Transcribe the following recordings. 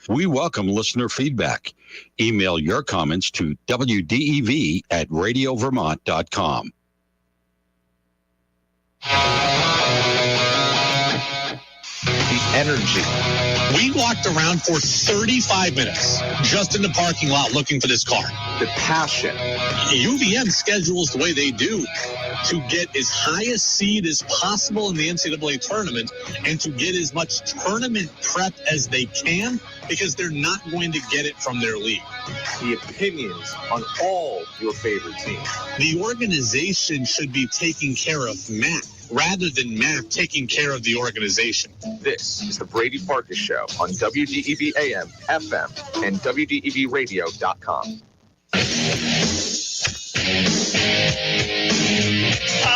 We welcome listener feedback. Email your comments to wdev@radiovermont.com. The energy. We walked around for 35 minutes just in the parking lot looking for this car. The passion. UVM schedules the way they do to get as high a seed as possible in the NCAA tournament and to get as much tournament prep as they can because they're not going to get it from their league. The opinions on all your favorite teams. The organization should be taking care of Matt rather than Matt taking care of the organization. This is the Brady Farkas Show on WDEV AM, FM, and WDEVradio.com.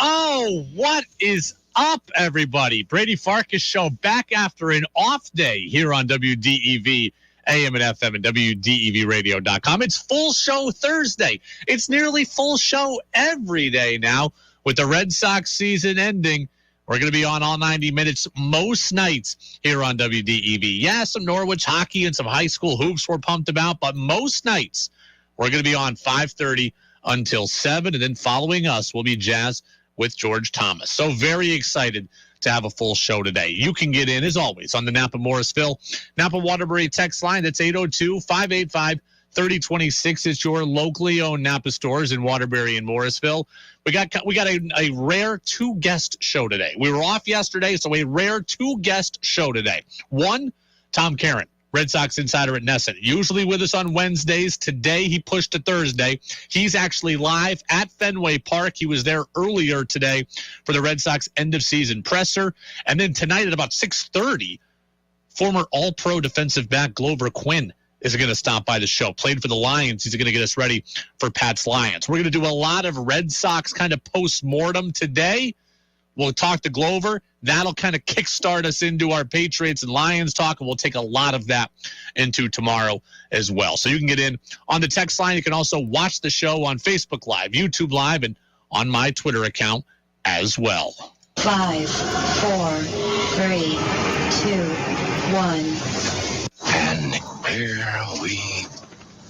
Oh, what is up, everybody? Brady Farkas Show back after an off day here on WDEV AM and FM and WDEVradio.com. It's full show Thursday. It's nearly full show every day now. With the Red Sox season ending, we're going to be on all 90 minutes most nights here on WDEV. Yeah, some Norwich hockey and some high school hoops we're pumped about, but most nights we're going to be on 5:30 until 7, and then following us will be Jazz with George Thomas. So very excited to have a full show today. You can get in, as always, on the Napa Morrisville, Napa Waterbury text line. That's 802-585-3026. It's your locally owned Napa stores in Waterbury and Morrisville. We got a rare two-guest show today. We were off yesterday, so a rare two-guest show today. One, Tom Caron, Red Sox insider at NESN. Usually with us on Wednesdays. Today he pushed to Thursday. He's actually live at Fenway Park. He was there earlier today for the Red Sox end-of-season presser. And then tonight at about 6:30, former All-Pro defensive back Glover Quinn is going to stop by the show. Played for the Lions. He's going to get us ready for Pat's Lions. We're going to do a lot of Red Sox kind of post-mortem today. We'll talk to Glover. That'll kind of kickstart us into our Patriots and Lions talk, and we'll take a lot of that into tomorrow as well. So you can get in on the text line. You can also watch the show on Facebook Live, YouTube Live, and on my Twitter account as well. 5, 4, 3, 2, 1. And here we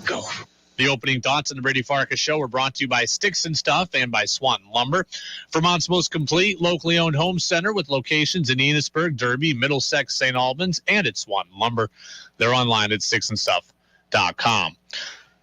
go. The opening thoughts on the Brady Farkas Show were brought to you by Sticks and Stuff and by Swanton Lumber, Vermont's most complete locally owned home center with locations in Enosburg, Derby, Middlesex, St. Albans, and at Swanton Lumber. They're online at sticksandstuff.com.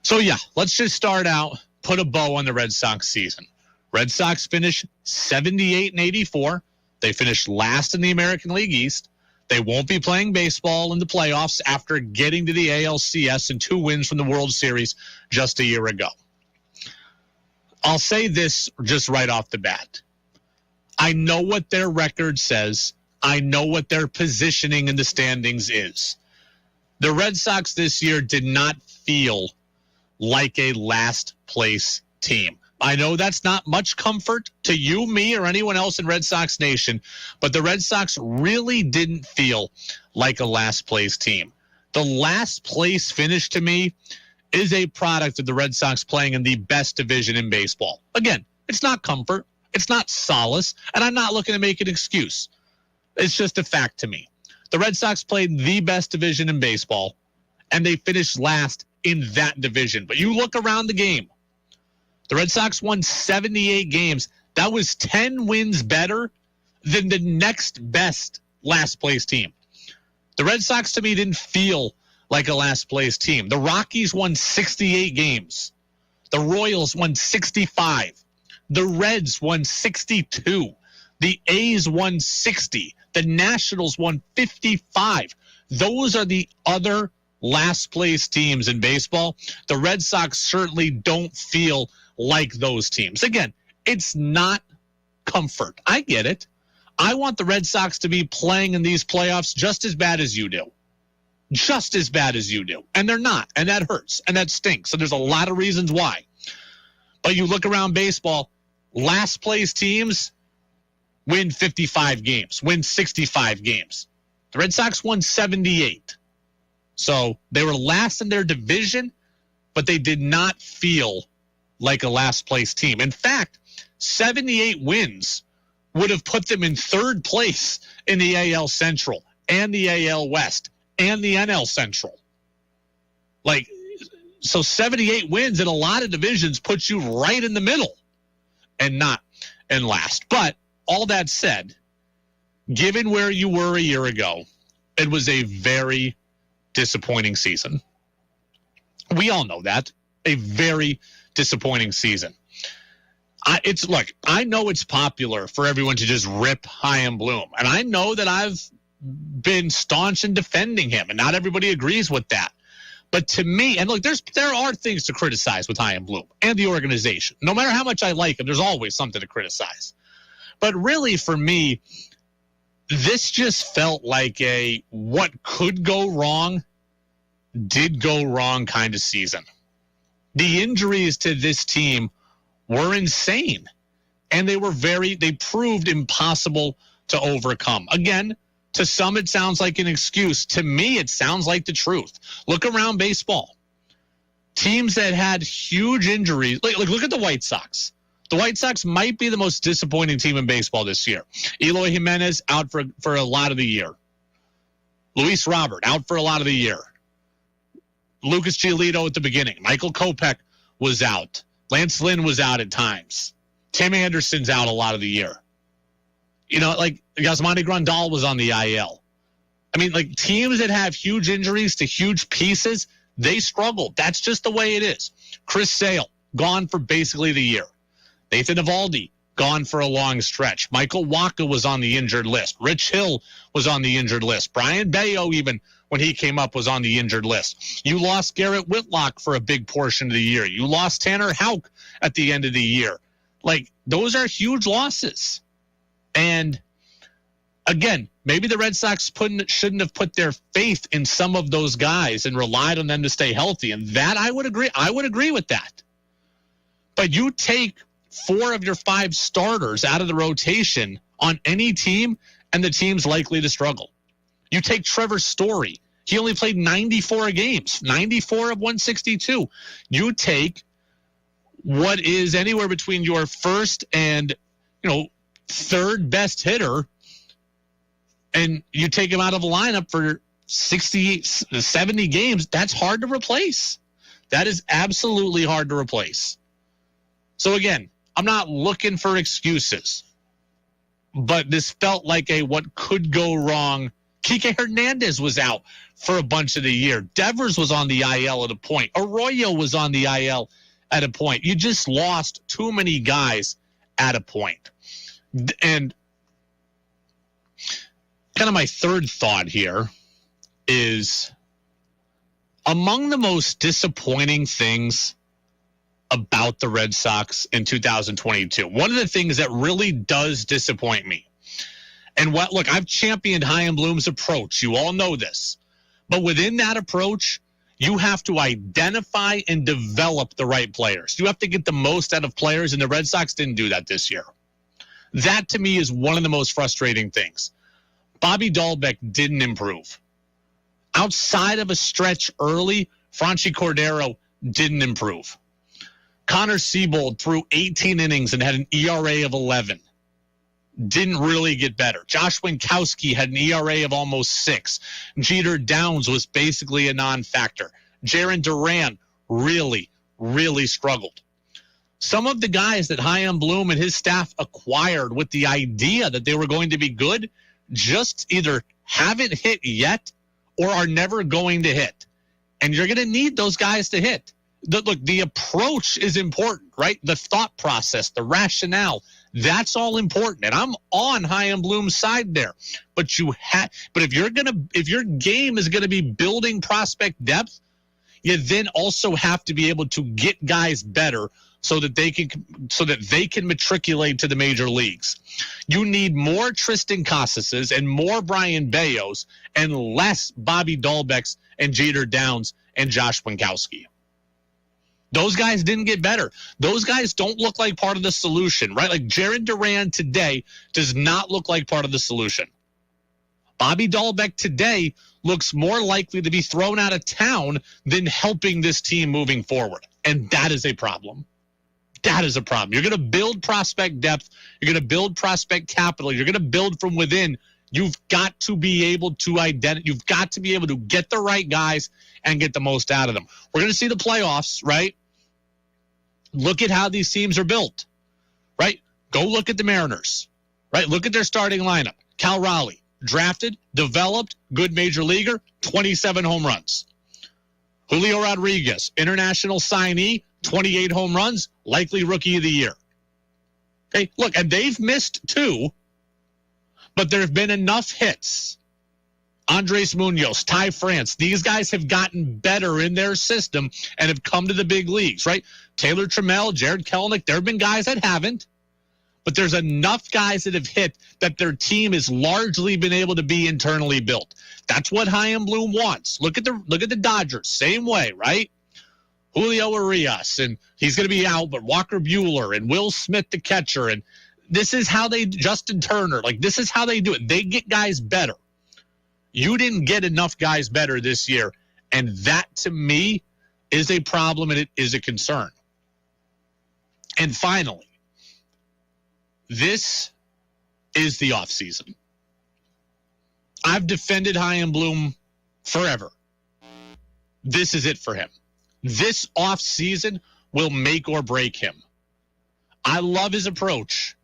So, yeah, let's just start out, put a bow on the Red Sox season. Red Sox finished 78-84. They finished last in the American League East. They won't be playing baseball in the playoffs after getting to the ALCS and 2 wins from the World Series just a year ago. I'll say this just right off the bat. I know what their record says. I know what their positioning in the standings is. The Red Sox this year did not feel like a last-place team. I know that's not much comfort to you, me, or anyone else in Red Sox Nation, but the Red Sox really didn't feel like a last-place team. The last-place finish to me is a product of the Red Sox playing in the best division in baseball. Again, it's not comfort, it's not solace, and I'm not looking to make an excuse. It's just a fact to me. The Red Sox played the best division in baseball, and they finished last in that division. But you look around the game, the Red Sox won 78 games. That was 10 wins better than the next best last-place team. The Red Sox, to me, didn't feel like a last-place team. The Rockies won 68 games. The Royals won 65. The Reds won 62. The A's won 60. The Nationals won 55. Those are the other last-place teams in baseball. The Red Sox certainly don't feel like those teams. Again, it's not comfort. I get it. I want the Red Sox to be playing in these playoffs just as bad as you do. Just as bad as you do. And they're not. And that hurts. And that stinks. And there's a lot of reasons why. But you look around baseball, last place teams win 55 games, win 65 games. The Red Sox won 78. So they were last in their division, but they did not feel like a last-place team. In fact, 78 wins would have put them in third place in the AL Central and the AL West and the NL Central. So 78 wins in a lot of divisions puts you right in the middle and not in last. But all that said, given where you were a year ago, it was a very disappointing season. We all know that. A very disappointing season. I know it's popular for everyone to just rip Chaim Bloom. And I know that I've been staunch in defending him, and not everybody agrees with that. But to me, and look, there are things to criticize with Chaim Bloom and the organization. No matter how much I like him, there's always something to criticize. But really, for me, this just felt like a what could go wrong did go wrong kind of season. The injuries to this team were insane, and they proved impossible to overcome. Again, to some it sounds like an excuse. To me, it sounds like the truth. Look around baseball. Teams that had huge injuries, look at the White Sox. The White Sox might be the most disappointing team in baseball this year. Eloy Jimenez out for a lot of the year. Luis Robert out for a lot of the year. Lucas Giolito at the beginning. Michael Kopech was out. Lance Lynn was out at times. Tim Anderson's out a lot of the year. Yasmani Grandal was on the IL. I mean, teams that have huge injuries to huge pieces, they struggle. That's just the way it is. Chris Sale, gone for basically the year. Nathan Eovaldi, gone for a long stretch. Michael Wacha was on the injured list. Rich Hill was on the injured list. Brian Bayo, even when he came up, was on the injured list. You lost Garrett Whitlock for a big portion of the year. You lost Tanner Houck at the end of the year. Those are huge losses. And again, maybe the Red Sox shouldn't have put their faith in some of those guys and relied on them to stay healthy. And that I would agree. I would agree with that. But you take 4 of your 5 starters out of the rotation on any team, and the team's likely to struggle. You take Trevor Story. He only played 94 games, 94 of 162. You take what is anywhere between your first and, third best hitter, and you take him out of the lineup for 70 games. That's hard to replace. That is absolutely hard to replace. So again, I'm not looking for excuses, but this felt like a what could go wrong. Kike Hernandez was out for a bunch of the year. Devers was on the IL at a point. Arroyo was on the IL at a point. You just lost too many guys at a point. And kind of my third thought here is among the most disappointing things about the Red Sox in 2022. One of the things that really does disappoint me, and look, I've championed Chaim Bloom's approach. You all know this. But within that approach, you have to identify and develop the right players. You have to get the most out of players, and the Red Sox didn't do that this year. That, to me, is one of the most frustrating things. Bobby Dahlbeck didn't improve. Outside of a stretch early, Franchi Cordero didn't improve. Connor Siebold threw 18 innings and had an ERA of 11. Didn't really get better. Josh Winkowski had an ERA of almost 6. Jeter Downs was basically a non-factor. Jarren Duran really, really struggled. Some of the guys that Chaim Bloom and his staff acquired with the idea that they were going to be good just either haven't hit yet or are never going to hit. And you're going to need those guys to hit. The approach is important, right? The thought process, the rationale, that's all important. And I'm on Chaim Bloom's side there. But if your game is going to be building prospect depth, you then also have to be able to get guys better so that they can matriculate to the major leagues. You need more Tristan Casas's and more Brian Bayos and less Bobby Dahlbeck's and Jeter Downs and Josh Winkowski. Those guys didn't get better. Those guys don't look like part of the solution, right? Like Jarren Duran today does not look like part of the solution. Bobby Dahlbeck today looks more likely to be thrown out of town than helping this team moving forward. And that is a problem. That is a problem. You're going to build prospect depth. You're going to build prospect capital. You're going to build from within. You've got to be able to you've got to be able to get the right guys and get the most out of them. We're going to see the playoffs, right? Look at how these teams are built, right? Go look at the Mariners, right? Look at their starting lineup. Cal Raleigh, drafted, developed, good major leaguer, 27 home runs. Julio Rodriguez, international signee, 28 home runs, likely rookie of the year. Okay, look, and they've missed 2, but there have been enough hits. Andres Munoz, Ty France, these guys have gotten better in their system and have come to the big leagues, right? Taylor Trammell, Jared Kelenic, there have been guys that haven't, but there's enough guys that have hit that their team has largely been able to be internally built. That's what Chaim Bloom wants. Look at the Dodgers, same way, right? Julio Urias, and he's going to be out, but Walker Buehler and Will Smith, the catcher, and this is how Justin Turner, like this is how they do it. They get guys better. You didn't get enough guys better this year, and that to me is a problem and it is a concern. And finally, this is the offseason. I've defended Chaim Bloom forever. This is it for him. This offseason will make or break him. I love his approach.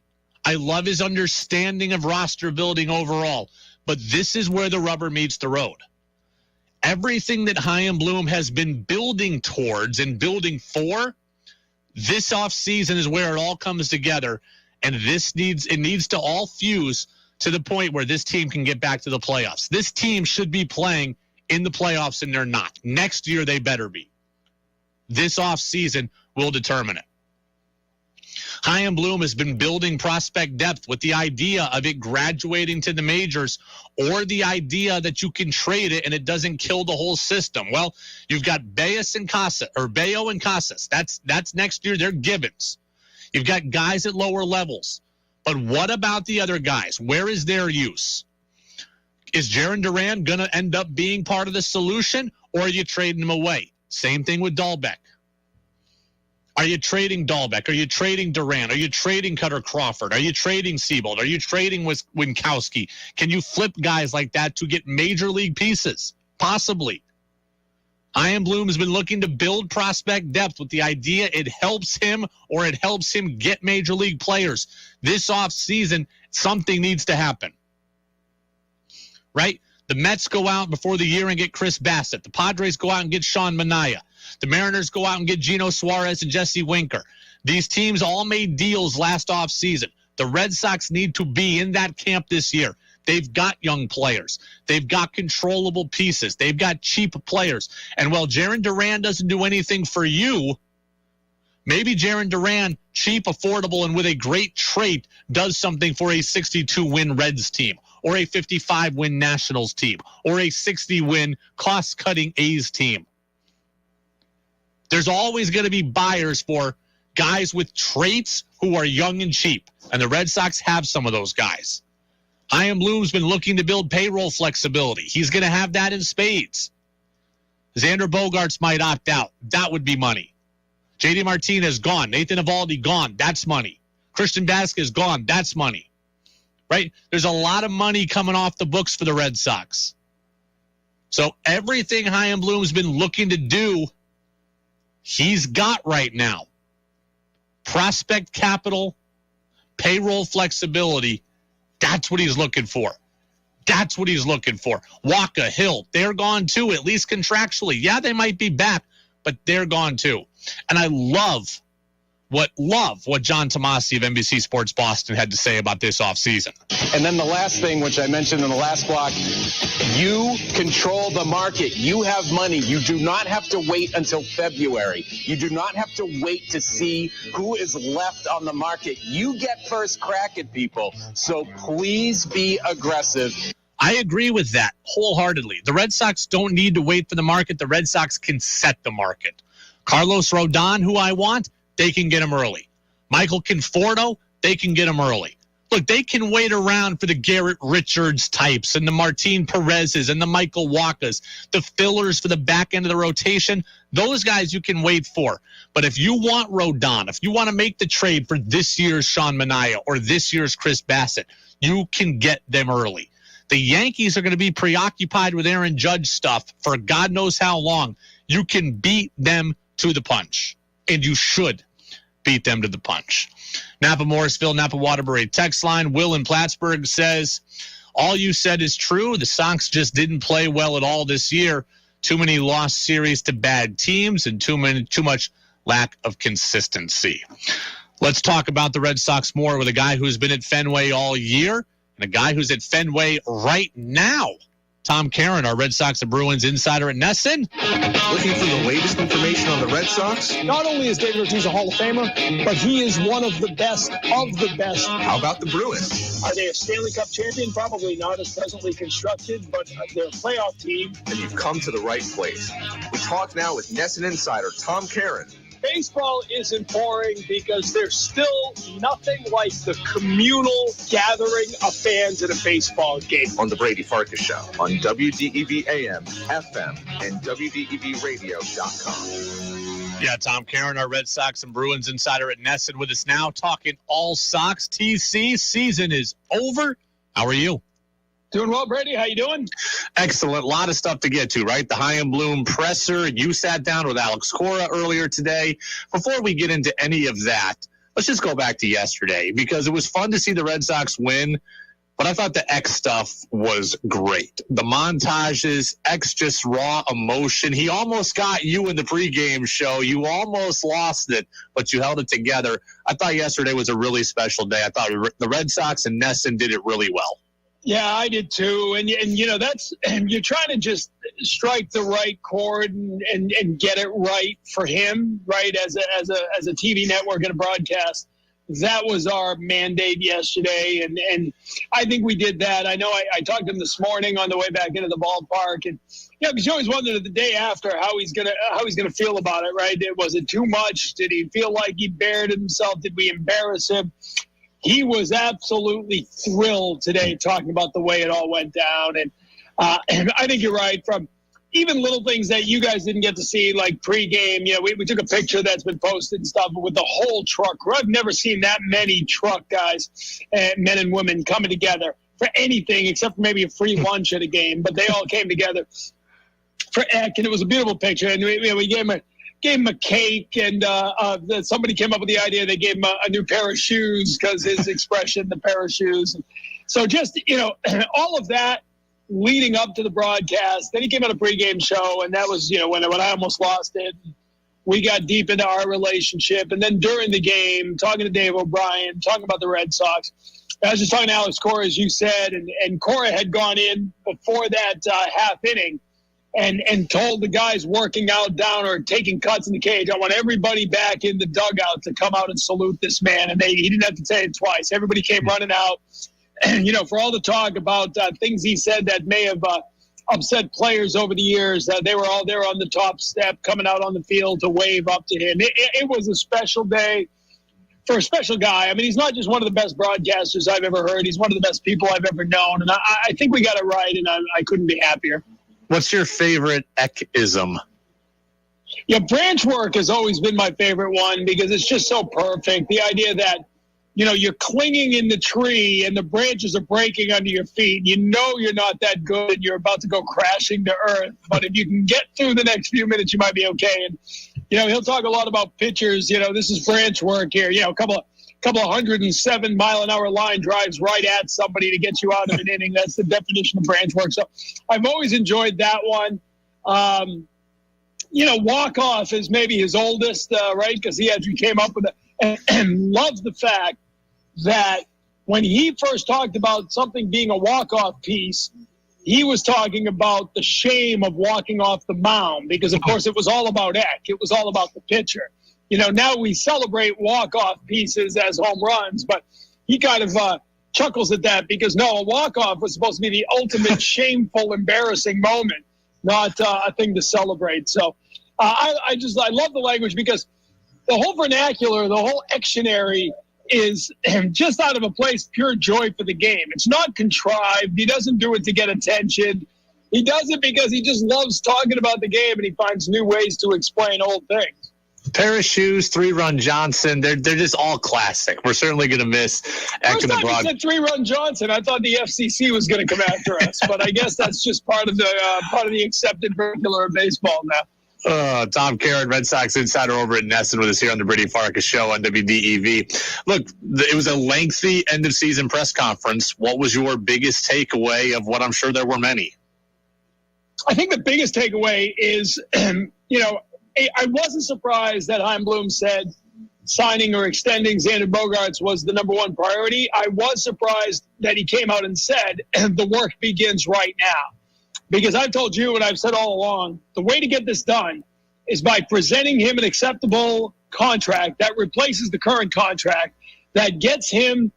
I love his understanding of roster building overall. But this is where the rubber meets the road. Everything that Chaim Bloom has been building towards and building for, this offseason is where it all comes together. And it needs to all fuse to the point where this team can get back to the playoffs. This team should be playing in the playoffs, and they're not. Next year, they better be. This offseason will determine it. Chaim Bloom has been building prospect depth with the idea of it graduating to the majors, or the idea that you can trade it and it doesn't kill the whole system. Well, you've got Bayo and Casas. That's next year. They're givens. You've got guys at lower levels. But what about the other guys? Where is their use? Is Jarren Duran going to end up being part of the solution, or are you trading him away? Same thing with Dahlbeck. Are you trading Dahlbeck? Are you trading Duran? Are you trading Cutter Crawford? Are you trading Siebold? Are you trading Winkowski? Can you flip guys like that to get major league pieces? Possibly. Chaim Bloom has been looking to build prospect depth with the idea it helps him get major league players. This offseason, something needs to happen. Right? The Mets go out before the year and get Chris Bassett. The Padres go out and get Sean Manaea. The Mariners go out and get Gino Suarez and Jesse Winker. These teams all made deals last offseason. The Red Sox need to be in that camp this year. They've got young players. They've got controllable pieces. They've got cheap players. And while Jarren Duran doesn't do anything for you, maybe Jarren Duran, cheap, affordable, and with a great trait, does something for a 62-win Reds team, or a 55-win Nationals team, or a 60-win cost-cutting A's team. There's always going to be buyers for guys with traits who are young and cheap, and the Red Sox have some of those guys. Chaim Bloom's been looking to build payroll flexibility. He's going to have that in spades. Xander Bogaerts might opt out. That would be money. J.D. Martinez gone. Nathan Eovaldi gone. That's money. Christian Vasquez gone. That's money. Right? There's a lot of money coming off the books for the Red Sox. So everything Chaim Bloom's been looking to do, he's got right now. Prospect capital, payroll flexibility, that's what he's looking for. That's what he's looking for. Waka, Hill, they're gone too, at least contractually. Yeah, they might be back, but they're gone too. And I love what John Tomasi of NBC Sports Boston had to say about this offseason. And then the last thing, which I mentioned in the last block, you control the market. You have money. You do not have to wait until February. You do not have to wait to see who is left on the market. You get first crack at people. So please be aggressive. I agree with that wholeheartedly. The Red Sox don't need to wait for the market. The Red Sox can set the market. Carlos Rodon, who I want, they can get him early. Michael Conforto, they can get him early. Look, they can wait around for the Garrett Richards types and the Martin Perez's and the Michael Wakas, the fillers for the back end of the rotation. Those guys you can wait for. But if you want Rodon, if you want to make the trade for this year's Sean Manaea or this year's Chris Bassett, you can get them early. The Yankees are going to be preoccupied with Aaron Judge stuff for God knows how long. You can beat them to the punch, and you should beat them to the punch. Napa Morrisville, Napa Waterbury text line. Will in Plattsburgh says, all you said is true. The Sox just didn't play well at all this year. Too many lost series to bad teams and too much lack of consistency. Let's talk about the Red Sox more with a guy who's been at Fenway all year and a guy who's at Fenway right now. Tom Caron, our Red Sox and Bruins insider at NESN. Looking for the latest information on the Red Sox? Not only is David Ortiz a Hall of Famer, but he is one of the best of the best. How about the Bruins? Are they a Stanley Cup champion? Probably not as presently constructed, but they're a playoff team. And you've come to the right place. We talk now with NESN insider Tom Caron. Baseball isn't boring because there's still nothing like the communal gathering of fans at a baseball game. On the Brady Farkas Show on WDEV AM, FM, and WDEVradio.com. Yeah, Tom Caron, our Red Sox and Bruins insider at NESN with us now, talking all Sox. TC, season is over. How are you? Doing well, Brady. How you doing? Excellent. A lot of stuff to get to, right? The High and Bloom presser. You sat down with Alex Cora earlier today. Before we get into any of that, let's just go back to yesterday because it was fun to see the Red Sox win, but I thought the X stuff was great. The montages, X just raw emotion. He almost got you in the pregame show. You almost lost it, but you held it together. I thought yesterday was a really special day. I thought the Red Sox and NESN did it really well. Yeah, I did too. And you know, you're trying to just strike the right chord and get it right for him, right? As a TV network and a broadcast. That was our mandate yesterday. And I think we did that. I know I talked to him this morning on the way back into the ballpark, and because you always wondered the day after how he's gonna feel about it, right? Was it too much? Did he feel like he bared himself? Did we embarrass him? He was absolutely thrilled today talking about the way it all went down. And I think you're right. From even little things that you guys didn't get to see, like pregame, we took a picture that's been posted and stuff with the whole truck crew. I've never seen that many truck guys, men and women, coming together for anything except for maybe a free lunch at a game. But they all came together for Eck, and it was a beautiful picture. And we gave him a cake, and somebody came up with the idea. They gave him a new pair of shoes because his expression, the pair of shoes. So just, all of that leading up to the broadcast. Then he came on a pregame show, and that was, when I almost lost it. We got deep into our relationship. And then during the game, talking to Dave O'Brien, talking about the Red Sox. I was just talking to Alex Cora, as you said, and Cora had gone in before that half inning and told the guys working out down or taking cuts in the cage, I want everybody back in the dugout to come out and salute this man. And he didn't have to say it twice. Everybody came running out. And, for all the talk about things he said that may have upset players over the years, they were all there on the top step coming out on the field to wave up to him. It was a special day for a special guy. I mean, he's not just one of the best broadcasters I've ever heard. He's one of the best people I've ever known. And I think we got it right, and I couldn't be happier. What's your favorite Eck-ism? Yeah, branch work has always been my favorite one because it's just so perfect. The idea that, you're clinging in the tree and the branches are breaking under your feet. You're not that good and you're about to go crashing to earth. But if you can get through the next few minutes, you might be okay. And, he'll talk a lot about pitchers. This is branch work here. A couple of 107-mile-an-hour line drives right at somebody to get you out of an inning. That's the definition of branch work. So I've always enjoyed that one. Walk-off is maybe his oldest, right? Because he actually came up with it. And loves the fact that when he first talked about something being a walk-off piece, he was talking about the shame of walking off the mound because, of course, it was all about Eck. It was all about the pitcher. Now we celebrate walk-off pieces as home runs, but he kind of chuckles at that because, no, a walk-off was supposed to be the ultimate shameful, embarrassing moment, not a thing to celebrate. So I love the language because the whole vernacular, the whole dictionary is just out of a place, pure joy for the game. It's not contrived. He doesn't do it to get attention. He does it because he just loves talking about the game and he finds new ways to explain old things. Pair of shoes, 3-run Johnson. They're just all classic. We're certainly going to miss First time you said 3-run Johnson, I thought the FCC was going to come after us, but I guess that's just part of the accepted vernacular of baseball now. Tom Caron, Red Sox insider over at NESN with us here on the Brady Farkas Show on WDEV. Look, it was a lengthy end-of-season press conference. What was your biggest takeaway of what I'm sure there were many? I think the biggest takeaway is, I wasn't surprised that Chaim Bloom said signing or extending Xander Bogaerts was the number one priority. I was surprised that he came out and said the work begins right now. Because I've told you and I've said all along, the way to get this done is by presenting him an acceptable contract that replaces the current contract, that gets him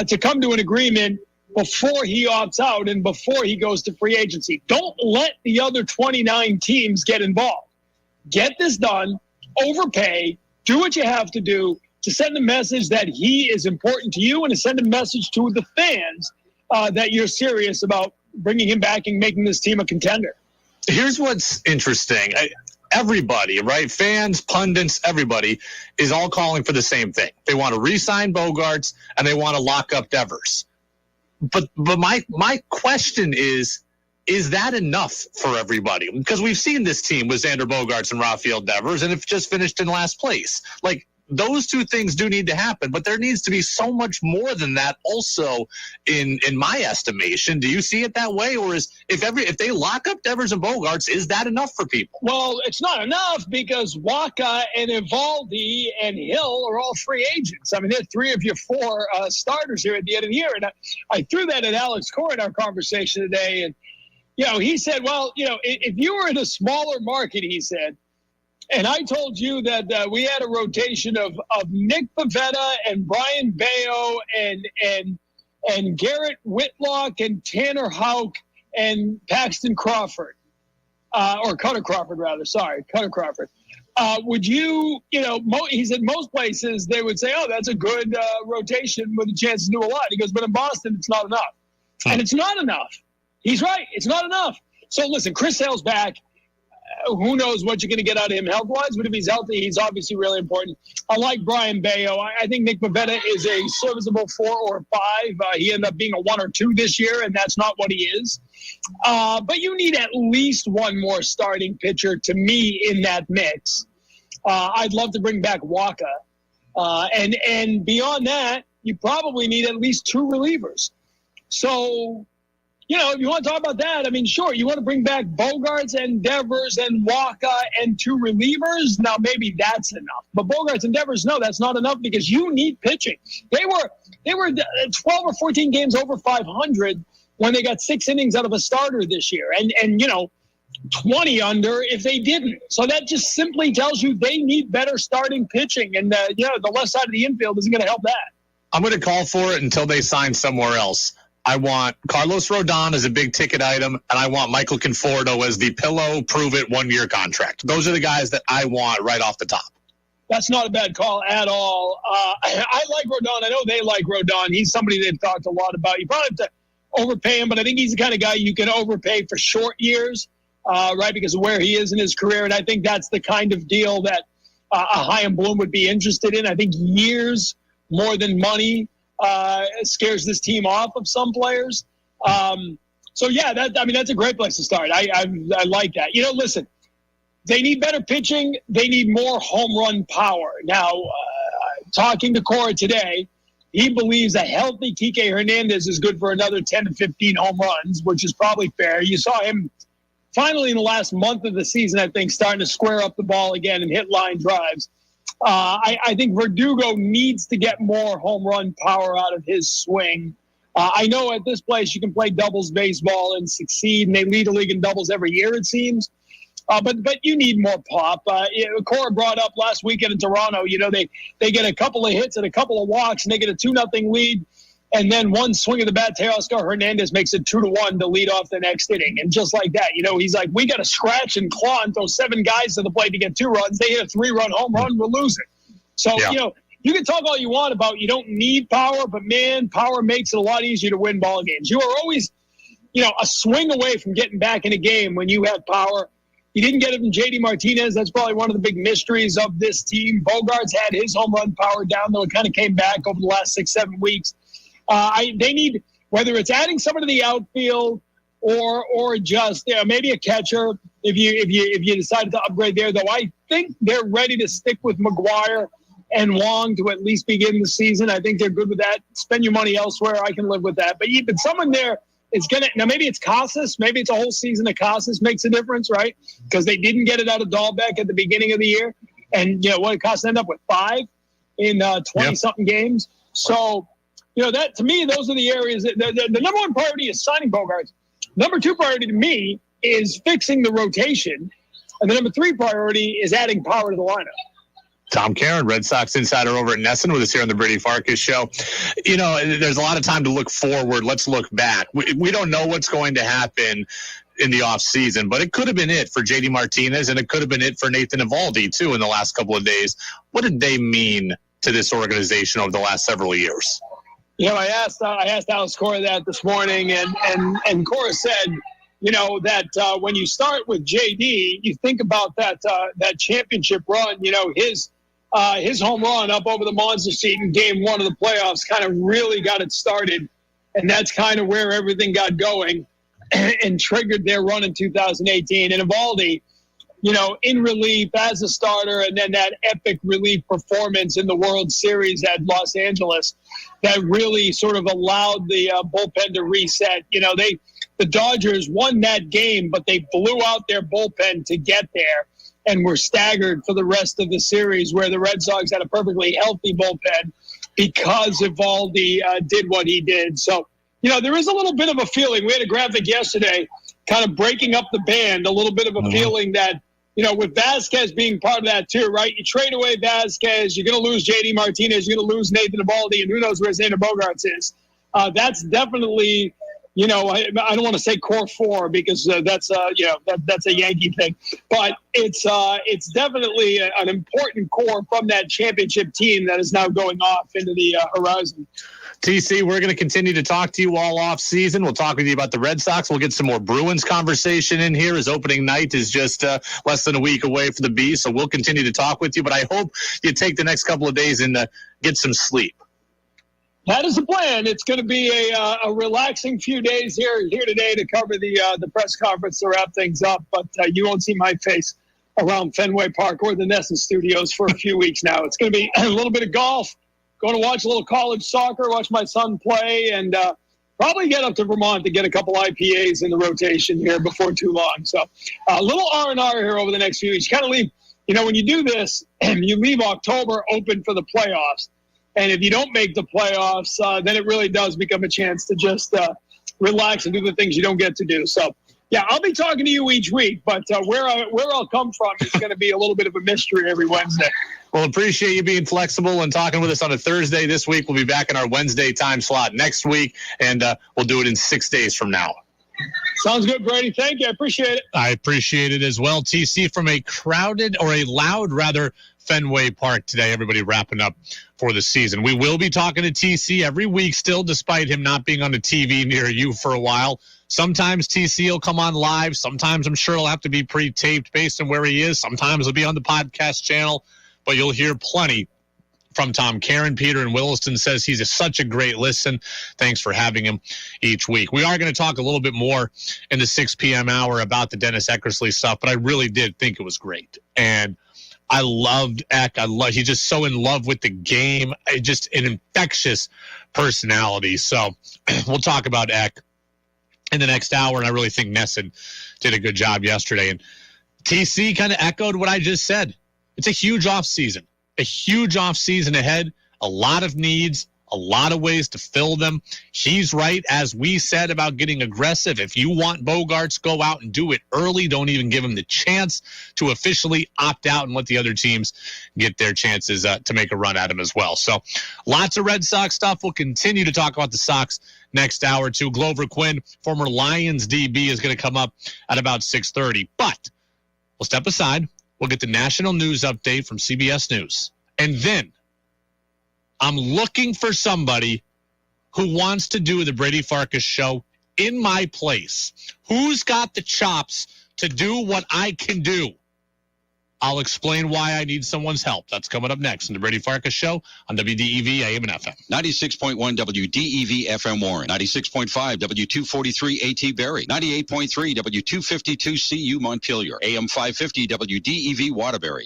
to come to an agreement before he opts out and before he goes to free agency. Don't let the other 29 teams get involved. Get this done, overpay, do what you have to do to send a message that he is important to you and to send a message to the fans that you're serious about bringing him back and making this team a contender. Here's what's interesting. Everybody, right? Fans, pundits, everybody is all calling for the same thing. They want to re-sign Bogaerts and they want to lock up Devers. But my question is that enough for everybody? Because we've seen this team with Xander Bogaerts and Rafael Devers, and it's just finished in last place. Like, those two things do need to happen, but there needs to be so much more than that also in my estimation. Do you see it that way? Or is if they lock up Devers and Bogaerts, is that enough for people? Well, it's not enough because Waka and Evaldi and Hill are all free agents. I mean, they're 3 of your 4 starters here at the end of the year. And I threw that at Alex Cora in our conversation today. And, he said, well, if you were in a smaller market, he said, and I told you that we had a rotation of Nick Pivetta and Brian Baio and Garrett Whitlock and Tanner Houck and Paxton Crawford, or Cutter Crawford, rather. Sorry, Cutter Crawford. Would you, he said most places they would say, oh, that's a good rotation with a chance to do a lot. He goes, but in Boston, it's not enough. And it's not enough. He's right. It's not enough. So listen, Chris Sale's back. Who knows what you're going to get out of him health-wise, but if he's healthy, he's obviously really important. I like Brian Baio. I think Nick Pivetta is a serviceable 4 or 5. He ended up being a 1 or 2 this year, and that's not what he is. But you need at least one more starting pitcher, to me, in that mix. I'd love to bring back Waka. And beyond that, you probably need at least 2 relievers. So, if you want to talk about that, I mean, sure, you want to bring back Bogaerts and Devers and Waka and 2 relievers. Now, maybe that's enough. But Bogaerts and Devers, no, that's not enough because you need pitching. They were 12 or 14 games over 500 when they got 6 innings out of a starter this year. And 20 under if they didn't. So that just simply tells you they need better starting pitching. And, the left side of the infield isn't going to help that. I'm going to call for it until they sign somewhere else. I want Carlos Rodon as a big ticket item, and I want Michael Conforto as the pillow, prove-it, 1-year contract. Those are the guys that I want right off the top. That's not a bad call at all. I like Rodon. I know they like Rodon. He's somebody they've talked a lot about. You probably have to overpay him, but I think he's the kind of guy you can overpay for short years, right, because of where he is in his career. And I think that's the kind of deal that a Chaim Bloom would be interested in. I think years more than money scares this team off of some players. So yeah, that's a great place to start. I like that. Listen, they need better pitching. They need more home run power. Now, talking to Cora today, he believes a healthy Kike Hernandez is good for another 10 to 15 home runs, which is probably fair. You saw him finally in the last month of the season, I think, starting to square up the ball again and hit line drives. I think Verdugo needs to get more home run power out of his swing. I know at this place you can play doubles baseball and succeed, and they lead the league in doubles every year, it seems. But you need more pop. Cora brought up last weekend in Toronto, they get a couple of hits and a couple of walks, and they get a 2-0 lead. And then one swing of the bat, Teoscar Hernandez makes it 2-1 to lead off the next inning. And just like that, he's like, we got to scratch and claw and throw 7 guys to the plate to get 2 runs. They hit a 3-run home run, we're losing. So, yeah. You can talk all you want about you don't need power, but, man, power makes it a lot easier to win ball games. You are always, a swing away from getting back in a game when you have power. You didn't get it from J.D. Martinez. That's probably one of the big mysteries of this team. Bogarts had his home run power down, though it kind of came back over the last 6-7 weeks. They need, whether it's adding someone to the outfield or just maybe a catcher. If you decided to upgrade there, though, I think they're ready to stick with McGuire and Wong to at least begin the season. I think they're good with that. Spend your money elsewhere. I can live with that. But even someone there is going to – now, maybe it's Casas. Maybe it's a whole season of Casas makes a difference, right? Because they didn't get it out of Dahlbeck at the beginning of the year. And, what did Casas end up with? 5 in 20-something games? So, that to me, those are the areas that the number one priority is signing Bogarts. Number 2 priority to me is fixing the rotation. And the number 3 priority is adding power to the lineup. Tom Caron, Red Sox insider over at NESN, with us here on the Brady Farkas Show. There's a lot of time to look forward. Let's look back. We don't know what's going to happen in the offseason, but it could have been it for J.D. Martinez, and it could have been it for Nathan Eovaldi, too, in the last couple of days. What did they mean to this organization over the last several years? I asked Alex Cora that this morning, and Cora said, that when you start with JD, you think about that championship run. His home run up over the monster seat in Game 1 of the playoffs kind of really got it started, and that's kind of where everything got going and triggered their run in 2018. And Eovaldi, in relief as a starter, and then that epic relief performance in the World Series at Los Angeles that really sort of allowed the bullpen to reset. The Dodgers won that game, but they blew out their bullpen to get there and were staggered for the rest of the series, where the Red Sox had a perfectly healthy bullpen because Eovaldi did what he did. So, there is a little bit of a feeling. We had a graphic yesterday kind of breaking up the band, a little bit of a feeling that, with Vasquez being part of that too, right? You trade away Vasquez, you're going to lose J.D. Martinez, you're going to lose Nathan Eovaldi, and who knows where Xander Bogaerts is. That's definitely, I don't want to say core 4 because that's a Yankee thing, but it's definitely an important core from that championship team that is now going off into the horizon. TC, we're going to continue to talk to you all off season. We'll talk with you about the Red Sox. We'll get some more Bruins conversation in here, as opening night is just less than a week away for the Bees. So we'll continue to talk with you, but I hope you take the next couple of days and get some sleep. That is the plan. It's going to be a relaxing few days here today to cover the press conference to wrap things up. But you won't see my face around Fenway Park or the NESN studios for a few weeks now. It's going to be a little bit of golf, going to watch a little college soccer, watch my son play, and probably get up to Vermont to get a couple IPAs in the rotation here before too long. So a little R&R here over the next few weeks. You kind of leave, when you do this, you leave October open for the playoffs. And if you don't make the playoffs, then it really does become a chance to just relax and do the things you don't get to do. So, yeah, I'll be talking to you each week, but where I'll come from is going to be a little bit of a mystery every Wednesday. Well, appreciate you being flexible and talking with us on a Thursday this week. We'll be back in our Wednesday time slot next week, and we'll do it in 6 days from now. Sounds good, Brady. Thank you. I appreciate it. I appreciate it as well. TC, from a loud Fenway Park today. Everybody wrapping up for the season. We will be talking to TC every week still, despite him not being on the TV near you for a while. Sometimes TC will come on live. Sometimes I'm sure he'll have to be pre-taped based on where he is. Sometimes he'll be on the podcast channel, but you'll hear plenty from Tom Caron. Peter in Williston says he's such a great listen. Thanks for having him each week. We are going to talk a little bit more in the 6 p.m. hour about the Dennis Eckersley stuff, but I really did think it was great. And I loved Eck. He's just so in love with the game. Just an infectious personality. So we'll talk about Eck in the next hour, and I really think NESN did a good job yesterday. And TC kind of echoed what I just said. It's a huge offseason. A huge offseason ahead. A lot of needs. A lot of ways to fill them. He's right, as we said, about getting aggressive. If you want Bogarts, go out and do it early. Don't even give him the chance to officially opt out and let the other teams get their chances to make a run at him as well. So lots of Red Sox stuff. We'll continue to talk about the Sox next hour, too. Glover Quinn, former Lions DB, is going to come up at about 6:30. But we'll step aside. We'll get the national news update from CBS News. And then I'm looking for somebody who wants to do the Brady Farkas show in my place. Who's got the chops to do what I can do. I'll explain why I need someone's help. That's coming up next in the Brady Farkas Show on WDEV AM and FM. 96.1 WDEV FM Warren, 96.5 W243 AT Barrie, 98.3 W252 CU Montpelier, AM 550 WDEV Waterbury.